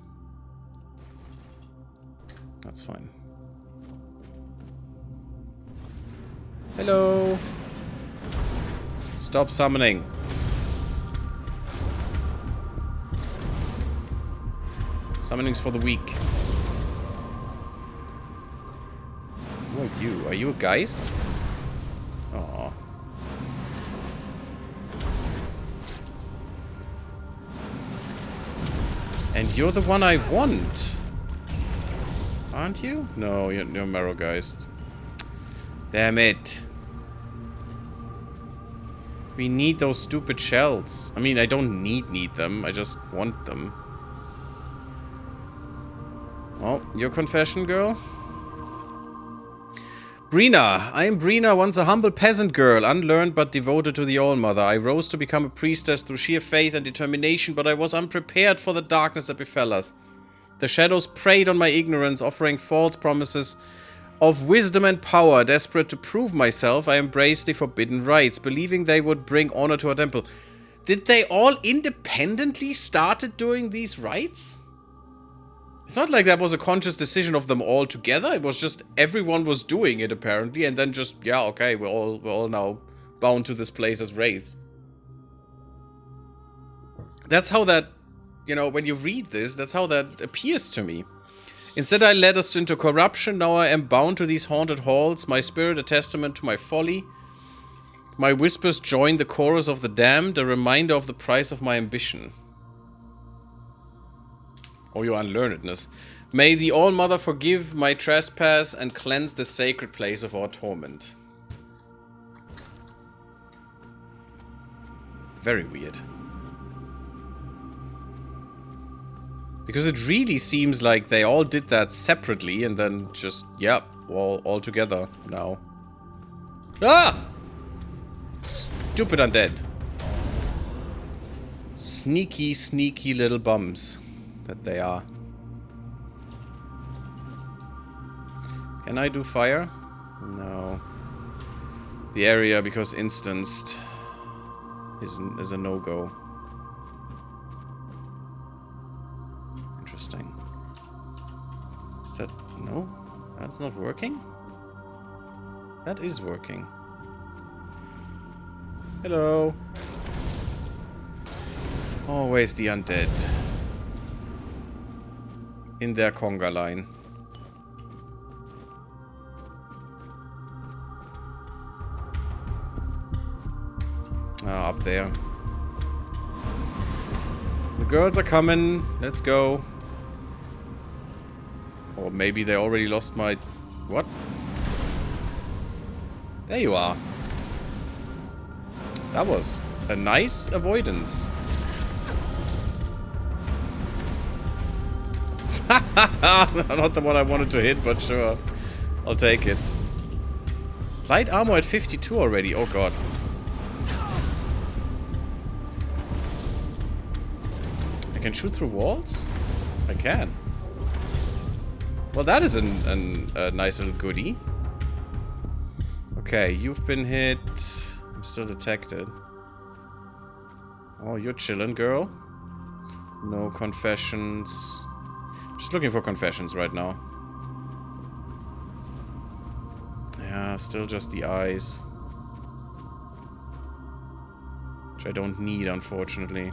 That's fine. Hello! Stop summoning. Summoning's for the weak. Who are you? Are you a Geist? Aww. And you're the one I want. Aren't you? No, you're Marrowgeist. Damn it. We need those stupid shells. I mean, I don't need them. I just want them. Oh, your confession, girl? Brina. I am Brina, once a humble peasant girl, unlearned but devoted to the All-Mother. I rose to become a priestess through sheer faith and determination, but I was unprepared for the darkness that befell us. The shadows preyed on my ignorance, offering false promises of wisdom and power. Desperate to prove myself, I embraced the forbidden rites, believing they would bring honor to our temple. Did they all independently started doing these rites? It's not like that was a conscious decision of them all together. It was just everyone was doing it apparently, and then just, yeah, okay, we're all now bound to this place as wraiths. That's how that, you know, when you read this, that's how that appears to me. Instead, I led us into corruption. Now I am bound to these haunted halls. My spirit, a testament to my folly. My whispers join the chorus of the damned, a reminder of the price of my ambition. Or your unlearnedness. May the All-Mother forgive my trespass and cleanse the sacred place of our torment. Very weird. Because it really seems like they all did that separately and then just, yeah, all together now. Ah! Stupid undead. Sneaky, sneaky little bums that they are. Can I do fire? No. The area, because instanced, is a no-go. Interesting. Is that... no? That's not working? That is working. Hello. Always the undead. In their conga line. Ah, up there. The girls are coming. Let's go. Or maybe they already lost my... what? There you are. That was a nice avoidance. Not the one I wanted to hit, but sure. I'll take it. Light armor at 52 already. Oh god. I can shoot through walls? I can. Well, that is a nice little goodie. Okay, you've been hit. I'm still detected. Oh, you're chillin', girl. No confessions. Just looking for confessions right now. Yeah, still just the eyes. Which I don't need, unfortunately.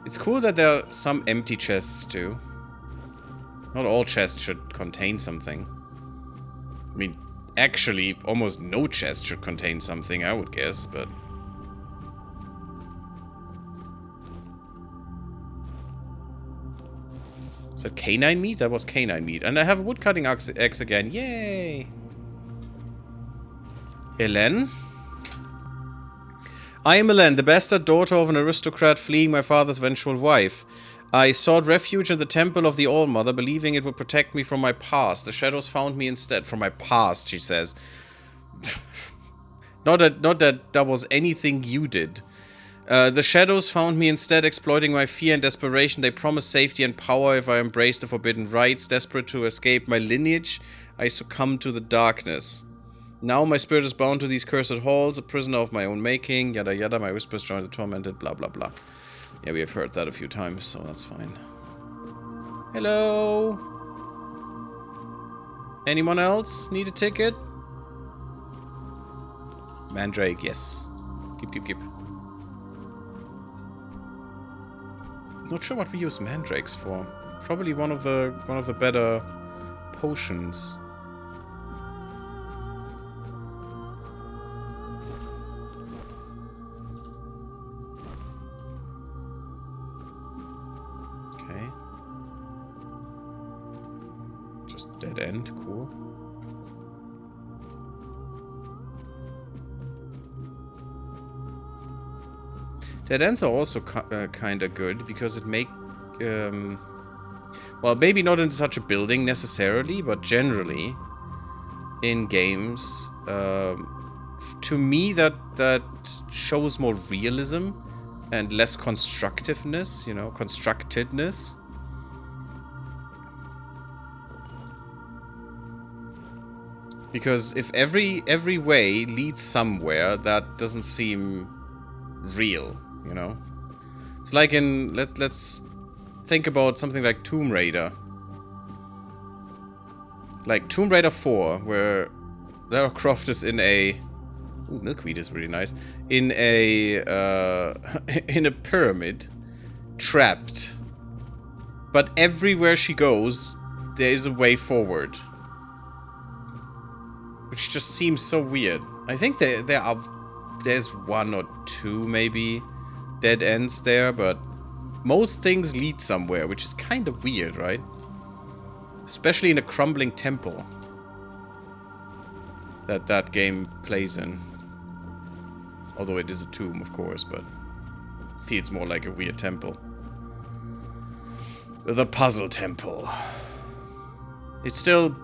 It's cool that there are some empty chests, too. Not all chests should contain something. I mean, actually, almost no chest should contain something, I would guess, but... is that canine meat? That was canine meat. And I have a woodcutting axe again. Yay! Hélène? I am Hélène, the bastard daughter of an aristocrat fleeing my father's vengeful wife. I sought refuge in the temple of the All-Mother, believing it would protect me from my past. The shadows found me instead. From my past, she says. Not that that was anything you did. The shadows found me instead, exploiting my fear and desperation. They promised safety and power if I embraced the forbidden rites. Desperate to escape my lineage, I succumbed to the darkness. Now my spirit is bound to these cursed halls, a prisoner of my own making. Yada yada, my whispers join the tormented, blah blah blah. Yeah, we have heard that a few times, so that's fine. Hello? Anyone else need a ticket? Mandrake, yes. Keep. Not sure what we use mandrakes for. Probably one of the better potions. Okay. Just dead end, cool. Dead ends are also kind of good because it make... well, maybe not in such a building necessarily, but generally in games, to me that shows more realism and less constructiveness, you know, constructedness. Because if every way leads somewhere, that doesn't seem real, you know. It's like in let's think about something like Tomb Raider. Like Tomb Raider 4, where Lara Croft is in a... Ooh, milkweed is really nice. In a in a pyramid, trapped. But everywhere she goes, there is a way forward. Which just seems so weird. I think there's one or two maybe dead ends there, but most things lead somewhere, which is kind of weird, right? Especially in a crumbling temple that game plays in. Although it is a tomb, of course, but feels more like a weird temple. The puzzle temple. It still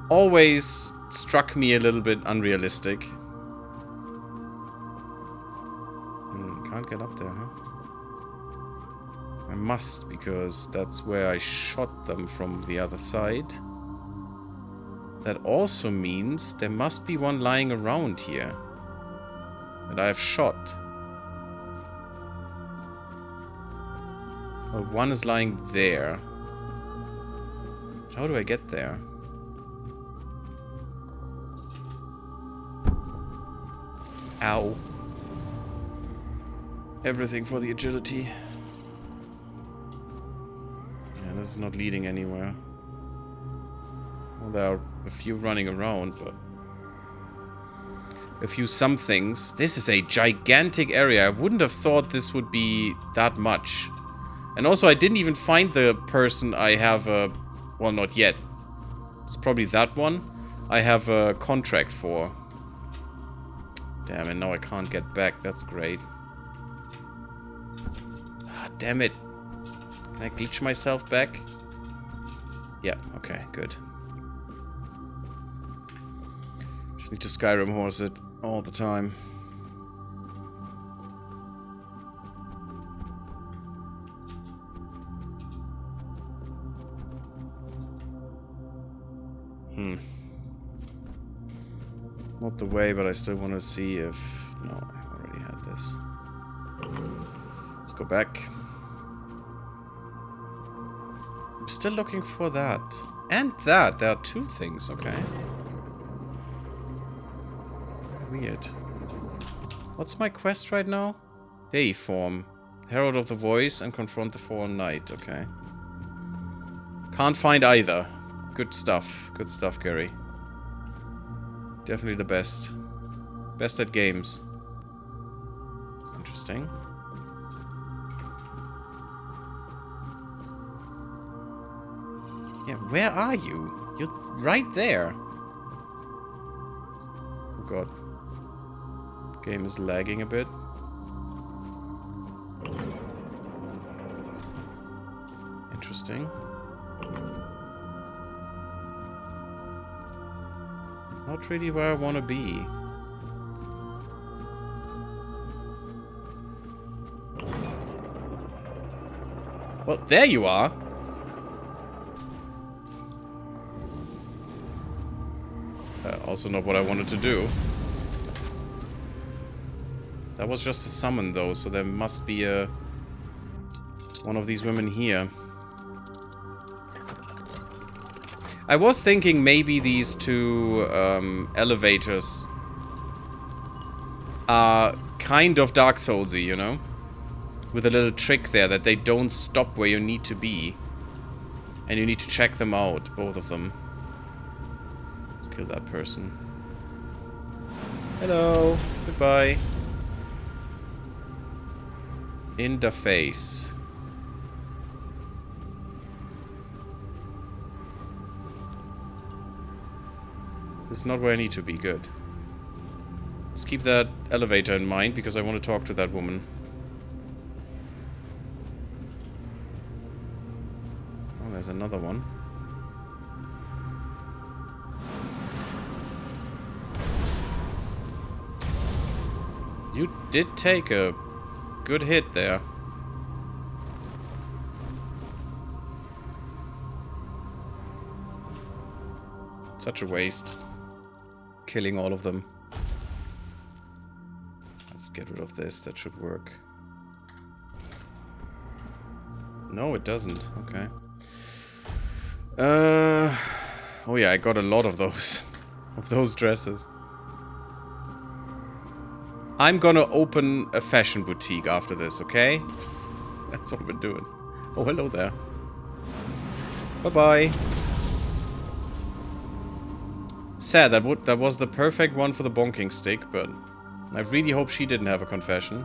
always struck me a little bit unrealistic. Can't get up there, huh? I must, because that's where I shot them from the other side. That also means there must be one lying around here that I have shot. Well, one is lying there. How do I get there? Ow. Everything for the agility. Yeah, this is not leading anywhere. Well, there are a few running around, but... a few somethings. This is a gigantic area. I wouldn't have thought this would be that much. And also, I didn't even find the person I have a... well, not yet. It's probably that one I have a contract for. Damn it, now I can't get back. That's great. Ah, damn it. Can I glitch myself back? Yeah, okay, good. Just need to Skyrim horse it all the time. Not the way, but I still want to see if... no, I already had this. Let's go back. I'm still looking for that. And that. There are two things, okay. Weird. What's my quest right now? Deiform. Herald of the Voice and confront the fallen knight, okay. Can't find either. Good stuff. Good stuff, Gary. Definitely the best. Best at games. Interesting. Yeah, where are you? You're right there. Oh god. Game is lagging a bit. Interesting. Not really where I want to be. Well, there you are. Also not what I wanted to do. That was just a summon though, so there must be a... one of these women here. I was thinking maybe these two elevators are kind of Dark Soulsy, you know? With a little trick there that they don't stop where you need to be. And you need to check them out, both of them. Let's kill that person. Hello. Goodbye. In the face. This is not where I need to be. Good. Let's keep that elevator in mind, because I want to talk to that woman. Oh, there's another one. You did take a good hit there. Such a waste. Killing all of them. Let's get rid of this. That should work. No, it doesn't. Okay. Oh yeah, I got a lot of those. Of those dresses. I'm gonna open a fashion boutique after this, okay? That's what we're doing. Oh, hello there. Bye-bye. Sad, that was the perfect one for the bonking stick, but I really hope she didn't have a confession.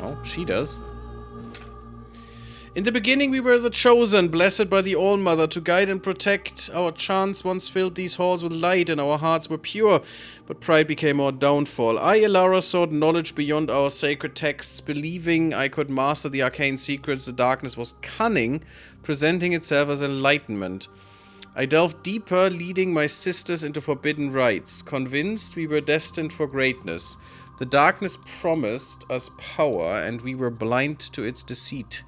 Oh, she does. In the beginning we were the chosen, blessed by the All-Mother to guide and protect. Our chants once filled these halls with light and our hearts were pure, but pride became our downfall. I, Elara, sought knowledge beyond our sacred texts, believing I could master the arcane secrets. The darkness was cunning, presenting itself as enlightenment. I delved deeper, leading my sisters into forbidden rites, convinced we were destined for greatness. The darkness promised us power, and we were blind to its deceit.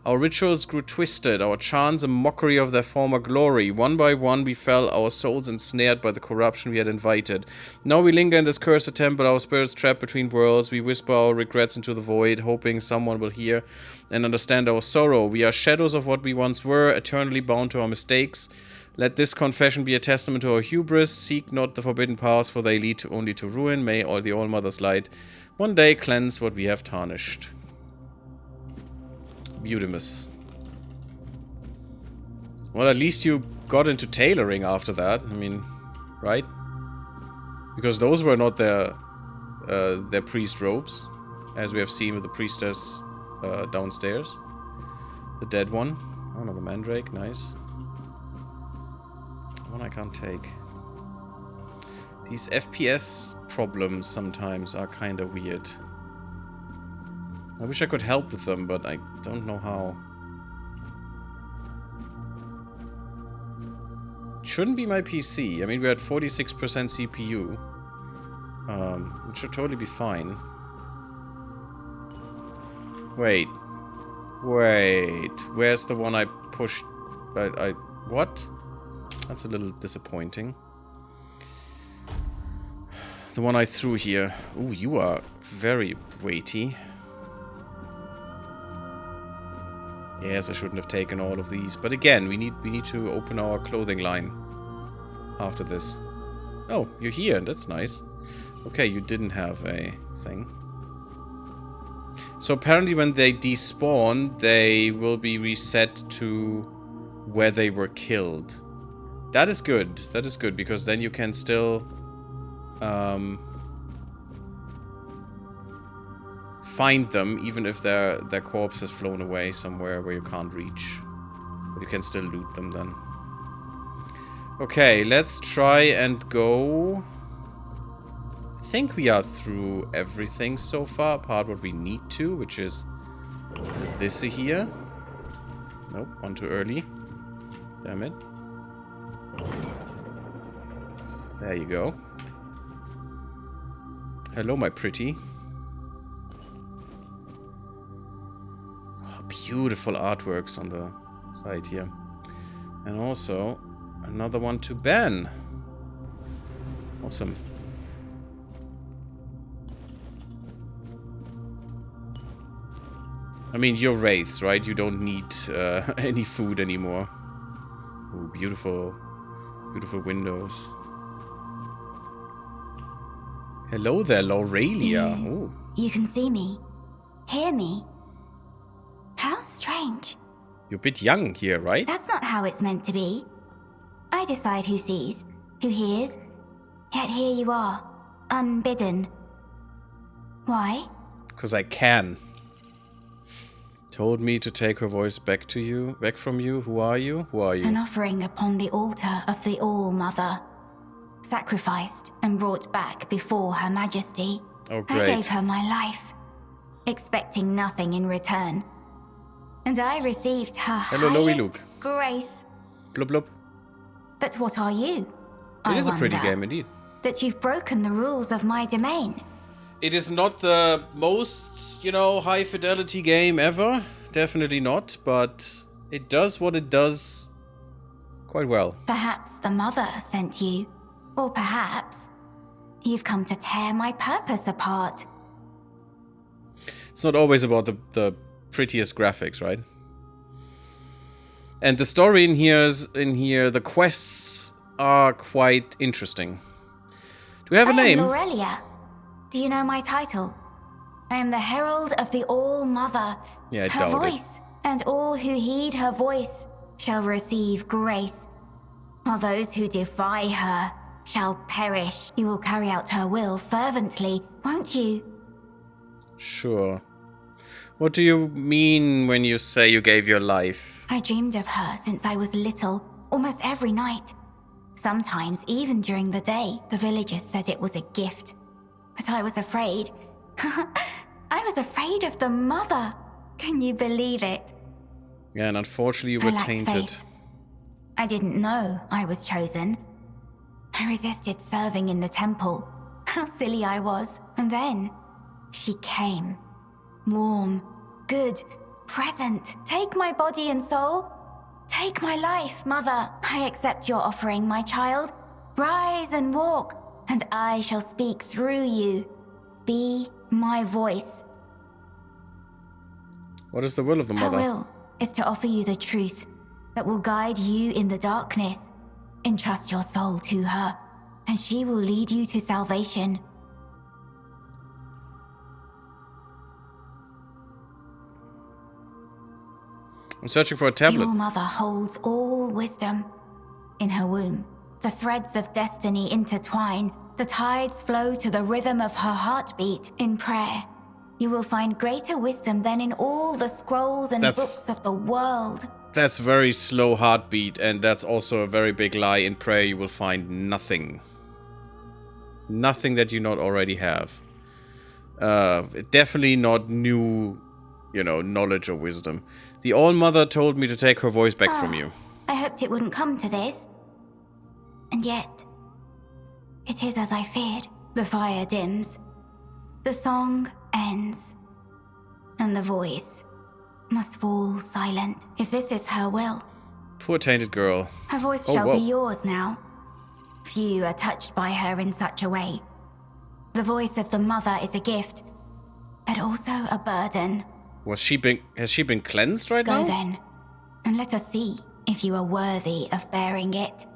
Our rituals grew twisted, our chants a mockery of their former glory. One by one we fell, our souls ensnared by the corruption we had invited. Now we linger in this cursed temple, our spirits trapped between worlds. We whisper our regrets into the void, hoping someone will hear and understand our sorrow. We are shadows of what we once were, eternally bound to our mistakes. Let this confession be a testament to our hubris. Seek not the forbidden paths, for they lead only to ruin. May all the All-Mother's light one day cleanse what we have tarnished. Beautimus. Well, at least you got into tailoring after that. I mean, right? Because those were not their priest robes, as we have seen with the priestess downstairs. The dead one. Oh, another mandrake. Nice. One I can't take. These FPS problems sometimes are kind of weird. I wish I could help with them, but I don't know how. Shouldn't be my PC. I mean, we're at 46% CPU. It should totally be fine. Wait. Where's the one I pushed? What? That's a little disappointing. The one I threw here. Ooh, you are very weighty. Yes, I shouldn't have taken all of these. But again, we need to open our clothing line after this. Oh, you're here. That's nice. Okay, you didn't have a thing. So apparently when they despawn, they will be reset to where they were killed. That is good. That is good, because then you can still find them, even if their corpse has flown away somewhere where you can't reach. But you can still loot them then. Okay, let's try and go. I think we are through everything so far, apart what we need to, which is this here. Nope, one too early. Damn it. There you go. Hello, my pretty. Oh, beautiful artworks on the side here. And also, another one to ban. Awesome. I mean, you're wraiths, right? You don't need any food anymore. Ooh, beautiful. Beautiful windows. Hello there, Laurelia. Ooh.
You can see me. Hear me. How strange.
You're a bit young here, right?
That's not how it's meant to be. I decide who sees, who hears. Yet here you are, unbidden. Why?
Because I can. Told me to take her voice back from you. Who are you? Who are you?
An offering upon the altar of the All-Mother. Sacrificed and brought back before Her Majesty.
Oh, great.
I gave her my life, expecting nothing in return. And I received her
Hello, Loey
highest
Luke.
grace.
Blub blub.
But what are you?
It is a pretty
wonder,
game indeed.
That you've broken the rules of my domain.
It is not the most, high fidelity game ever. Definitely not, but it does what it does quite well.
Perhaps the mother sent you. Or perhaps you've come to tear my purpose apart.
It's not always about the prettiest graphics, right? And the story in here, the quests are quite interesting. Do we have a name?
I am Lorelia. Do you know my title? I am the Herald of the All-Mother.
Yeah, I
her
doubt
voice, and all who heed her voice shall receive grace. While those who defy her shall perish. You will carry out her will fervently, won't you?
Sure. What do you mean when you say you gave your life?
I dreamed of her since I was little, almost every night. Sometimes, even during the day, the villagers said it was a gift. But I was afraid. I was afraid of the mother. Can you believe it?
Yeah, and unfortunately you were
I lacked
tainted.
faith. I didn't know I was chosen. I resisted serving in the temple. How silly I was. And then, she came. Warm, good, present. Take my body and soul. Take my life, Mother. I accept your offering, my child. Rise and walk, and I shall speak through you. Be my voice.
What is the will of the
Her
mother?
will is to offer you the truth that will guide you in the darkness. Entrust your soul to her, and she will lead you to salvation.
I'm searching for a
The
tablet.
All-Mother holds all wisdom. In her womb, the threads of destiny intertwine. The tides flow to the rhythm of her heartbeat. In prayer, you will find greater wisdom than in all the scrolls and books of the world.
That's very slow heartbeat, and that's also a very big lie. In prayer you will find nothing. Nothing that you not already have. Definitely not new, knowledge or wisdom. The All-Mother told me to take her voice back from you.
I hoped it wouldn't come to this. And yet, it is as I feared. The fire dims. The song ends. And the voice must fall silent. If this is her will,
Poor tainted girl.
her voice
Oh,
shall
whoa.
be yours now. Few are touched by her in such a way. The voice of the mother is a gift, but also a burden.
Has she been cleansed right now?
Go then, and let us see if you are worthy of bearing it.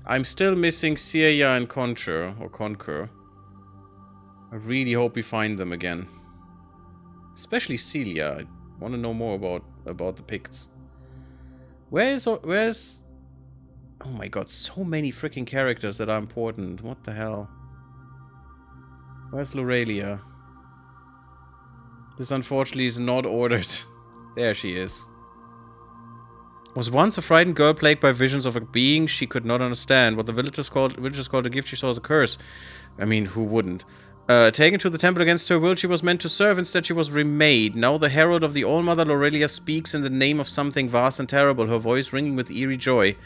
I'm still missing Syria and Conquer. I really hope we find them again. Especially Celia. I want to know more about the Picts. Where's... Oh my god, so many freaking characters that are important. What the hell? Where's Lorelia? This unfortunately is not ordered. There she is. Was once a frightened girl plagued by visions of a being she could not understand. What the villagers called a gift she saw as a curse. I mean, who wouldn't? Taken to the temple against her will, she was meant to serve. Instead, she was remade. Now the herald of the All-Mother Lorelia speaks in the name of something vast and terrible, her voice ringing with eerie joy.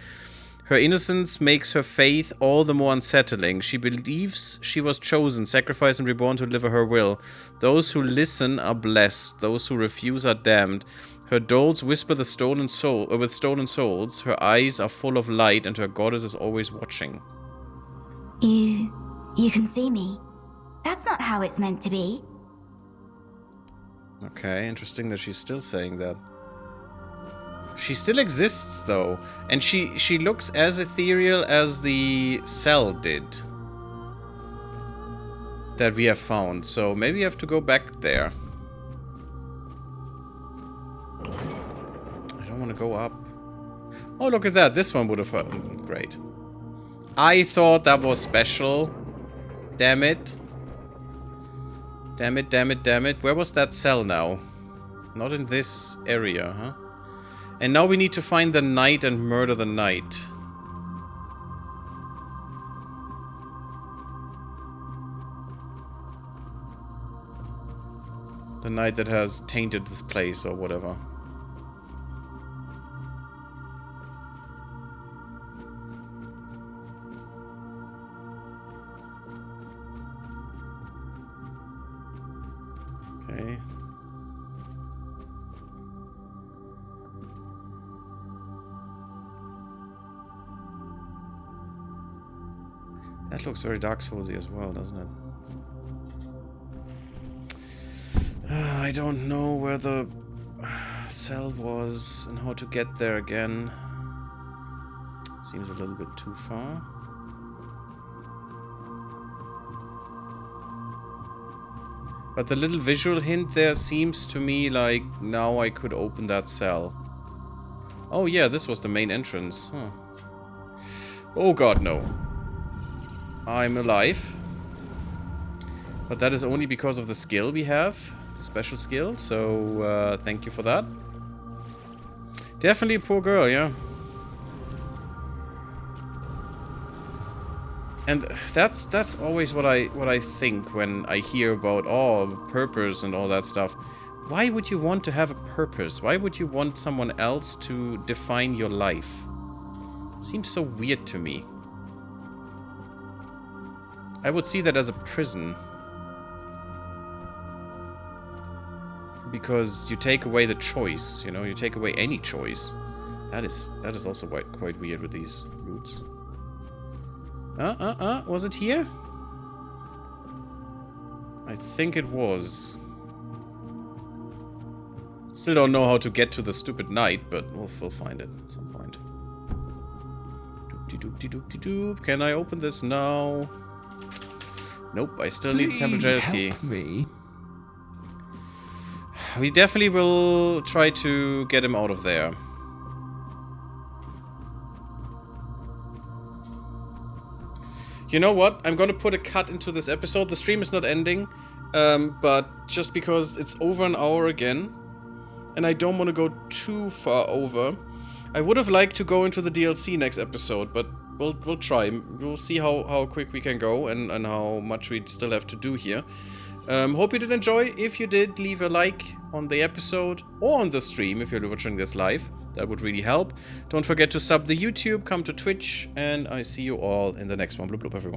Her innocence makes her faith all the more unsettling. She believes she was chosen, sacrificed and reborn to deliver her will. Those who listen are blessed. Those who refuse are damned. Her dolls whisper with stolen souls. Her eyes are full of light, and her goddess is always watching.
You can see me. That's not how it's meant to be.
Okay, interesting that she's still saying that. She still exists, though. And she looks as ethereal as the cell did. That we have found. So maybe I have to go back there. I don't want to go up. Oh, look at that. This one would have hurt. Great. I thought that was special. Damn it. Damn it, damn it, damn it. Where was that cell now? Not in this area, huh? And now we need to find the knight and murder the knight. The knight that has tainted this place or whatever. Okay. That looks very Dark Soulsy as well, doesn't it? I don't know where the cell was and how to get there again. It seems a little bit too far. But the little visual hint there seems to me like now I could open that cell. Oh yeah, this was the main entrance. Huh. Oh god, no. I'm alive. But that is only because of the skill we have. The special skill. So, thank you for that. Definitely a poor girl, yeah. And that's always what I think when I hear about purpose and all that stuff. Why would you want to have a purpose? Why would you want someone else to define your life? It seems so weird to me. I would see that as a prison. Because you take away the choice, you know, you take away any choice. That is also quite weird with these roots. Was it here? I think it was. Still don't know how to get to the stupid knight, but we'll find it at some point. Doop-de-doop-de-doop-de-doop. Can I open this now? Nope, I still need the temple jail key.
Help me.
We definitely will try to get him out of there. You know what? I'm gonna put a cut into this episode. The stream is not ending, but just because it's over an hour again, and I don't want to go too far over. I would have liked to go into the DLC next episode, but we'll try. We'll see how quick we can go and how much we still have to do here. Hope you did enjoy. If you did, leave a like on the episode or on the stream if you're watching this live. That would really help. Don't forget to sub the YouTube, come to Twitch, and I see you all in the next one. Bloop bloop, everyone.